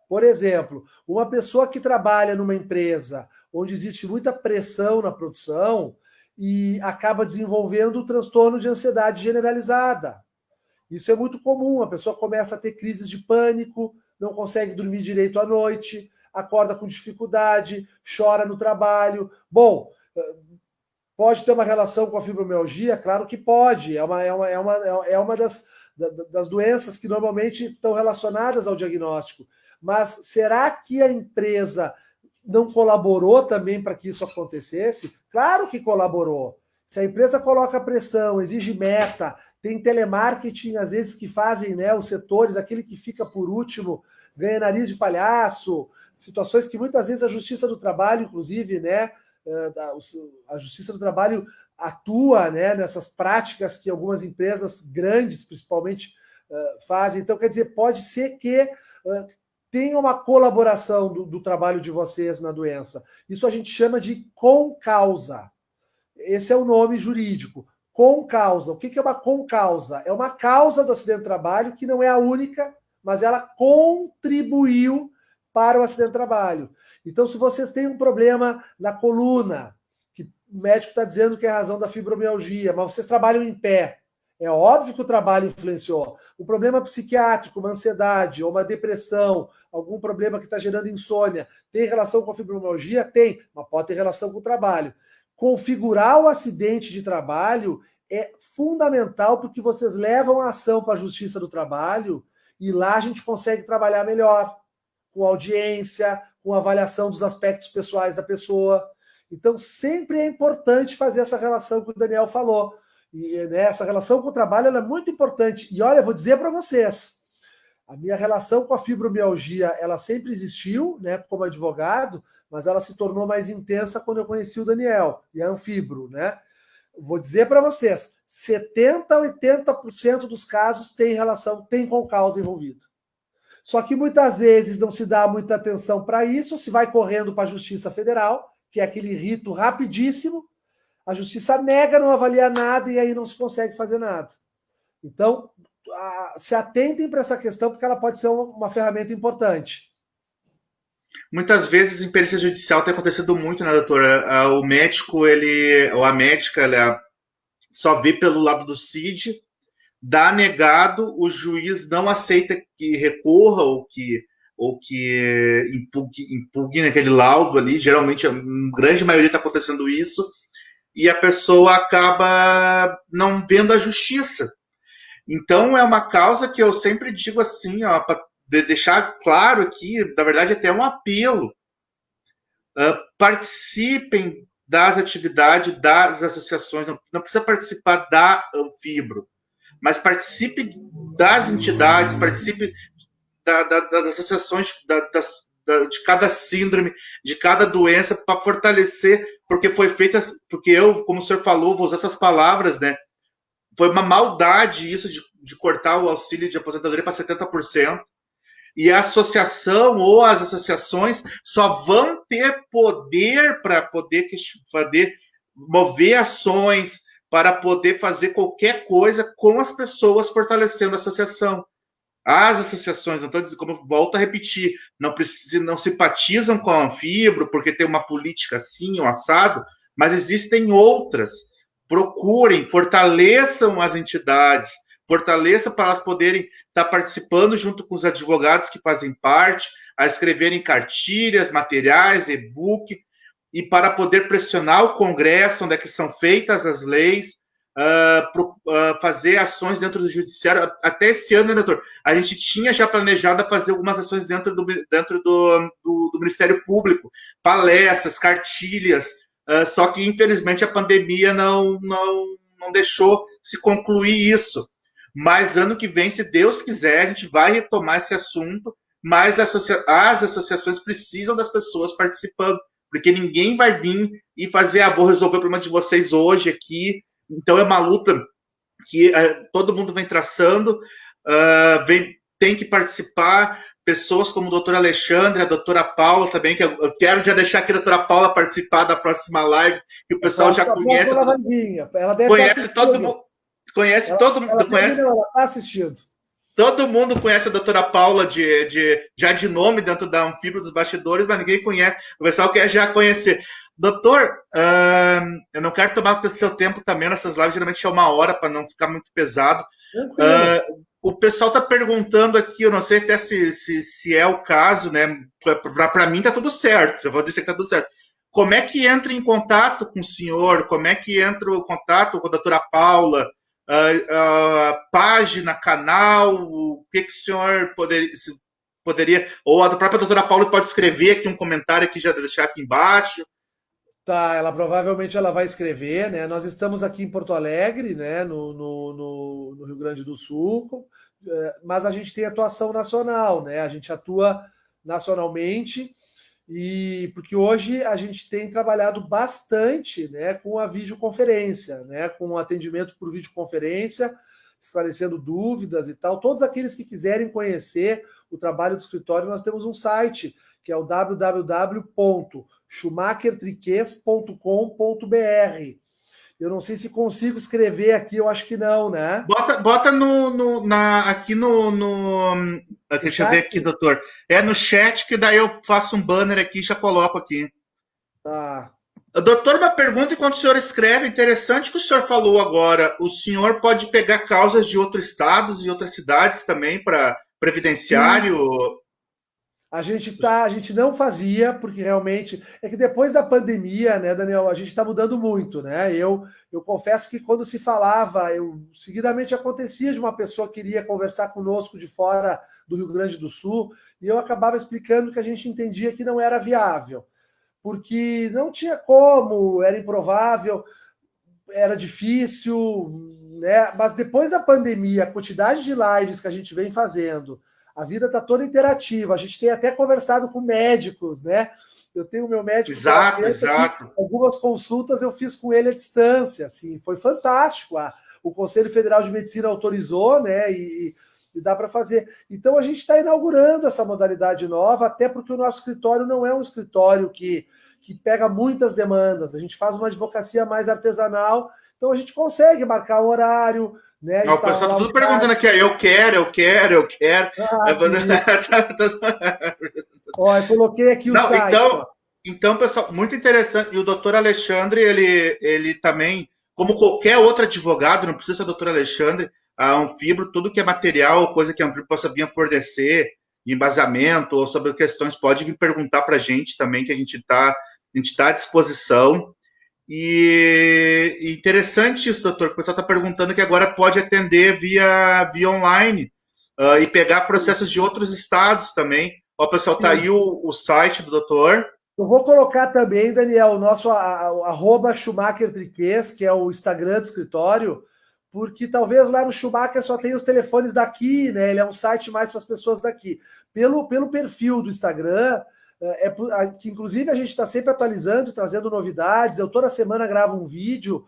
Por exemplo, uma pessoa que trabalha numa empresa onde existe muita pressão na produção e acaba desenvolvendo o transtorno de ansiedade generalizada. Isso é muito comum, a pessoa começa a ter crises de pânico, não consegue dormir direito à noite, acorda com dificuldade, chora no trabalho. Bom, pode ter uma relação com a fibromialgia? Claro que pode. É uma das doenças que normalmente estão relacionadas ao diagnóstico. Mas será que a empresa não colaborou também para que isso acontecesse? Claro que colaborou. Se a empresa coloca pressão, exige meta, tem telemarketing, às vezes, que fazem, né, os setores, aquele que fica por último, ganha nariz de palhaço, situações que muitas vezes a Justiça do Trabalho, inclusive, né, a Justiça do Trabalho atua, né, nessas práticas que algumas empresas grandes, principalmente, fazem. Então, quer dizer, pode ser que tenha uma colaboração do trabalho de vocês na doença. Isso a gente chama de concausa. Esse é o nome jurídico. Concausa. O que é uma concausa? É uma causa do acidente de trabalho que não é a única, mas ela contribuiu para o acidente de trabalho. Então, se vocês têm um problema na coluna, que o médico está dizendo que é a razão da fibromialgia, mas vocês trabalham em pé, é óbvio que o trabalho influenciou. Um problema psiquiátrico, uma ansiedade ou uma depressão, algum problema que está gerando insônia, tem relação com a fibromialgia? Tem, mas pode ter relação com o trabalho. Configurar o acidente de trabalho é fundamental porque vocês levam a ação para a Justiça do Trabalho e lá a gente consegue trabalhar melhor, com audiência, com avaliação dos aspectos pessoais da pessoa. Então, sempre é importante fazer essa relação que o Daniel falou. E né, essa relação com o trabalho ela é muito importante. E olha, eu vou dizer para vocês, a minha relação com a fibromialgia, ela sempre existiu, né, como advogado, mas ela se tornou mais intensa quando eu conheci o Daniel e a Anfibro, né? Vou dizer para vocês, 70% a 80% dos casos tem relação, tem com causa envolvida. Só que muitas vezes não se dá muita atenção para isso, se vai correndo para a Justiça Federal, que é aquele rito rapidíssimo, a Justiça nega, não avalia nada e aí não se consegue fazer nada. Então, se atentem para essa questão, porque ela pode ser uma ferramenta importante. Muitas vezes em perícia judicial tem acontecido muito, né, doutora? O médico, ou a médica, ela só vê pelo lado do CID, dá negado, o juiz não aceita que recorra ou que impugne aquele laudo ali. Geralmente, a grande maioria está acontecendo isso, e a pessoa acaba não vendo a justiça. Então, é uma causa que eu sempre digo assim, ó, para deixar claro aqui, na verdade, até um apelo. Participem das atividades das associações, não precisa participar da Anfibro, mas participe das entidades, participe das associações, de cada síndrome, de cada doença, para fortalecer, porque foi feita, porque eu, como o senhor falou, vou usar essas palavras, né? Foi uma maldade isso de cortar o auxílio de aposentadoria para 70%. E a associação ou as associações só vão ter poder para poder mover ações, para poder fazer qualquer coisa com as pessoas fortalecendo a associação. As associações, não estou dizendo, como volto a repetir, não simpatizam com a Anfibro porque tem uma política assim, um assado, mas existem outras. Procurem, fortaleçam as entidades, fortaleçam para elas poderem estar participando junto com os advogados que fazem parte, a escreverem cartilhas, materiais, e-book, e para poder pressionar o Congresso, onde é que são feitas as leis, fazer ações dentro do judiciário. Até esse ano, né, doutor? A gente tinha já planejado fazer algumas ações dentro do Ministério Público, palestras, cartilhas, só que infelizmente a pandemia não deixou se concluir isso. Mas ano que vem, se Deus quiser, a gente vai retomar esse assunto, mas as associações precisam das pessoas participando, porque ninguém vai vir e fazer, vou resolver o problema de vocês hoje aqui. Então é uma luta que todo mundo vem traçando, tem que participar, pessoas como o doutor Alexandre, a doutora Paula também, que eu quero já deixar aqui a doutora Paula participar da próxima live, que o pessoal já conhece. Ela deve conhece todo mundo. Conhece todo mundo. Ela está assistindo. Todo mundo conhece a doutora Paula já de nome dentro da Anfibro dos bastidores, mas ninguém conhece. O pessoal quer já conhecer. Doutor, eu não quero tomar o seu tempo também nessas lives, geralmente é 1 hora para não ficar muito pesado. O pessoal está perguntando aqui, eu não sei até se é o caso, né? Para mim está tudo certo, eu vou dizer que está tudo certo. Como é que entra em contato com o senhor? Como é que entra o contato com a doutora Paula? Página, canal, o que o senhor poderia, ou a própria doutora Paula pode escrever aqui um comentário aqui, já deixar aqui embaixo. Tá, ela provavelmente ela vai escrever, né? Nós estamos aqui em Porto Alegre, né? No Rio Grande do Sul, mas a gente tem atuação nacional, né? A gente atua nacionalmente, e porque hoje a gente tem trabalhado bastante, né, com a videoconferência, né, com o atendimento por videoconferência, esclarecendo dúvidas e tal. Todos aqueles que quiserem conhecer o trabalho do escritório, nós temos um site, que é o www.schumachertriques.com.br. Eu não sei se consigo escrever aqui, eu acho que não, né? Bota aqui deixa eu ver aqui, doutor. É no chat, que daí eu faço um banner aqui e já coloco aqui. Tá. Doutor, uma pergunta enquanto o senhor escreve. Interessante que o senhor falou agora. O senhor pode pegar causas de outros estados e outras cidades também para previdenciário? A gente não fazia, porque realmente é que depois da pandemia, né, Daniel, a gente está mudando muito, né? Eu confesso que quando se falava, seguidamente acontecia de uma pessoa que queria conversar conosco de fora do Rio Grande do Sul, e eu acabava explicando que a gente entendia que não era viável, porque não tinha como, era improvável, era difícil, né? Mas depois da pandemia, a quantidade de lives que a gente vem fazendo, a vida está toda interativa. A gente tem até conversado com médicos, né? Eu tenho o meu médico. Exato. Algumas consultas eu fiz com ele à distância, assim, foi fantástico. O Conselho Federal de Medicina autorizou, né? E dá para fazer. Então a gente está inaugurando essa modalidade nova, até porque o nosso escritório não é um escritório que pega muitas demandas. A gente faz uma advocacia mais artesanal, então a gente consegue marcar um horário, né? O Instalam pessoal tá lá o tudo perguntando aqui, ó, site. eu quero, eu quero, eu quero. Ah, querido. Ó, eu coloquei aqui o Não, site, ó. então, pessoal, muito interessante. E o doutor Alexandre, ele também, como qualquer outro advogado, não precisa ser doutor Alexandre, a Anfibro, tudo que é material, coisa que a Anfibro possa vir a fornecer, embasamento ou sobre questões, pode vir perguntar para a gente também, que a gente tá à disposição. E interessante isso, doutor, que o pessoal está perguntando que agora pode atender via online e pegar processos de outros estados também. Ó, pessoal, tá aí Sim. o site do doutor. Eu vou colocar também, Daniel, o nosso arroba Schumacher Triquês, que é o Instagram do escritório, porque talvez lá no Schumacher só tem os telefones daqui, né? Ele é um site mais para as pessoas daqui. Pelo perfil do Instagram, que inclusive a gente está sempre atualizando, trazendo novidades. Eu toda semana gravo um vídeo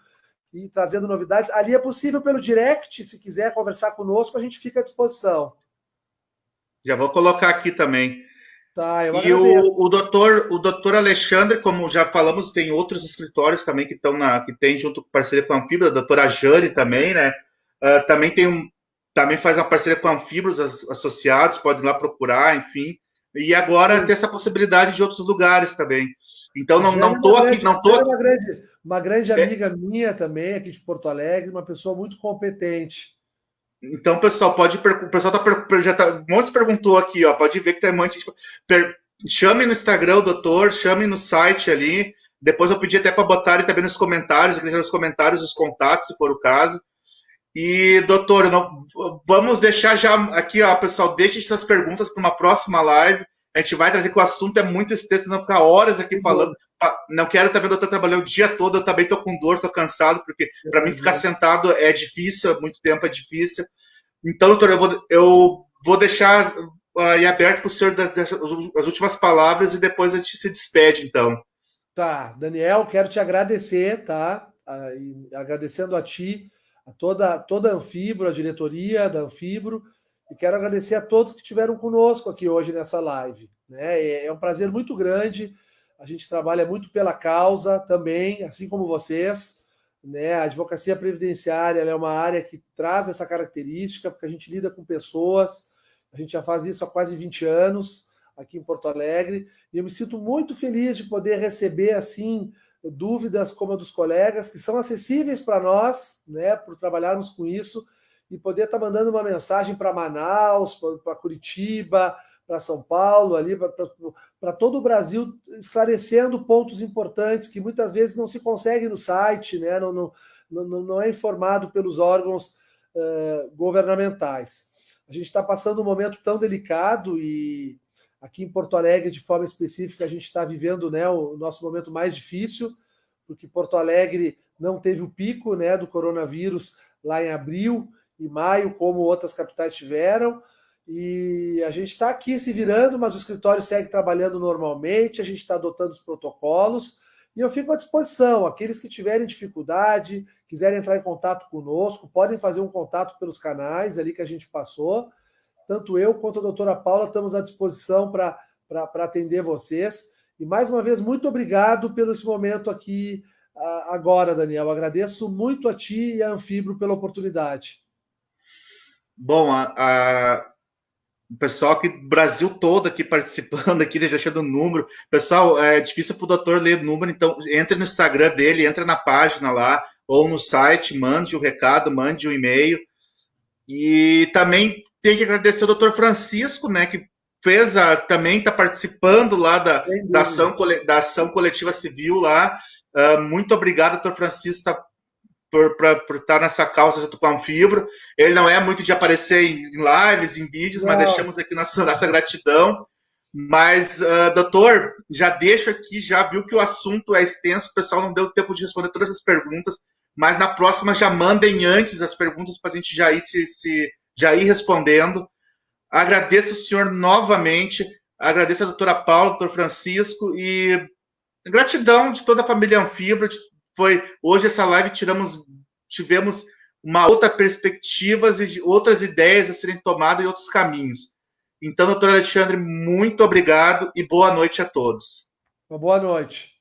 e trazendo novidades. Ali é possível pelo direct, se quiser conversar conosco, a gente fica à disposição. Já vou colocar aqui também. Tá, eu E agradeço. o doutor Alexandre, como já falamos, tem outros escritórios também que tem junto com parceria com a Anfibra, a doutora Jane também, né? Também também faz uma parceria com a Anfibra, os associados, podem ir lá procurar, enfim. E agora ter essa possibilidade de outros lugares também. Então A Jane não tô aqui, A não tô Jane é aqui. uma grande É, amiga minha também, aqui de Porto Alegre, uma pessoa muito competente. então, pessoal, o pessoal já tá, um monte perguntou aqui, ó, pode ver que tem um monte de chame no Instagram o doutor, chame no site ali. Depois eu pedi até para botarem também nos comentários, aqui nos comentários os contatos, se for o caso. E, doutor, vamos deixar já aqui, ó, pessoal, deixe essas perguntas para uma próxima live. A gente vai trazer que o assunto é muito extenso, não ficar horas aqui falando. Não quero também, o doutor trabalhar o dia todo, eu também estou com dor, estou cansado, porque para mim ficar Imagina. sentado é difícil, muito tempo é difícil. Então, doutor, eu vou deixar aí aberto para o senhor as últimas palavras e depois a gente se despede, então. Tá, Daniel, quero te agradecer, tá? E agradecendo a ti, toda a Anfibro, a diretoria da Anfibro, e quero agradecer a todos que estiveram conosco aqui hoje nessa live. Né? É um prazer muito grande. A gente trabalha muito pela causa também, assim como vocês. Né? A advocacia previdenciária ela é uma área que traz essa característica, porque a gente lida com pessoas, a gente já faz isso há quase 20 anos aqui em Porto Alegre. E eu me sinto muito feliz de poder receber assim dúvidas como a dos colegas que são acessíveis para nós, né, por trabalharmos com isso e poder estar mandando uma mensagem para Manaus, para Curitiba, para São Paulo, ali para todo o Brasil, esclarecendo pontos importantes que muitas vezes não se consegue no site, né, não é informado pelos órgãos governamentais. A gente está passando um momento tão delicado e aqui em Porto Alegre, de forma específica, a gente está vivendo, né, o nosso momento mais difícil, porque Porto Alegre não teve o pico, né, do coronavírus lá em abril e maio, como outras capitais tiveram. E a gente está aqui se virando, mas o escritório segue trabalhando normalmente, a gente está adotando os protocolos. E eu fico à disposição. Aqueles que tiverem dificuldade, quiserem entrar em contato conosco, podem fazer um contato pelos canais ali que a gente passou. Tanto eu quanto a doutora Paula estamos à disposição para atender vocês. E mais uma vez, muito obrigado pelo esse momento aqui agora, Daniel. Agradeço muito a ti e a Anfibro pela oportunidade. Bom, o pessoal aqui do Brasil todo aqui participando, aqui deixando o número. Pessoal, é difícil para o doutor ler o número, então entre no Instagram dele, entra na página lá, ou no site, mande o recado, mande o e-mail. E também tem que agradecer o doutor Francisco, né, que também está participando lá Sem dúvida. da ação coletiva civil lá. Muito obrigado, doutor Francisco, por estar nessa causa junto com a Anfibro. Ele não é muito de aparecer em lives, em vídeos, mas Não, deixamos aqui nossa gratidão. Mas, doutor, já deixo aqui, já viu que o assunto é extenso, o pessoal não deu tempo de responder todas as perguntas, mas na próxima já mandem antes as perguntas para a gente já ir respondendo. Agradeço o senhor novamente, agradeço a doutora Paula, doutor Francisco, e gratidão de toda a família Anfibro. Hoje essa live tivemos uma outra perspectiva e outras ideias a serem tomadas e outros caminhos. Então, doutor Alexandre, muito obrigado e boa noite a todos. uma boa noite.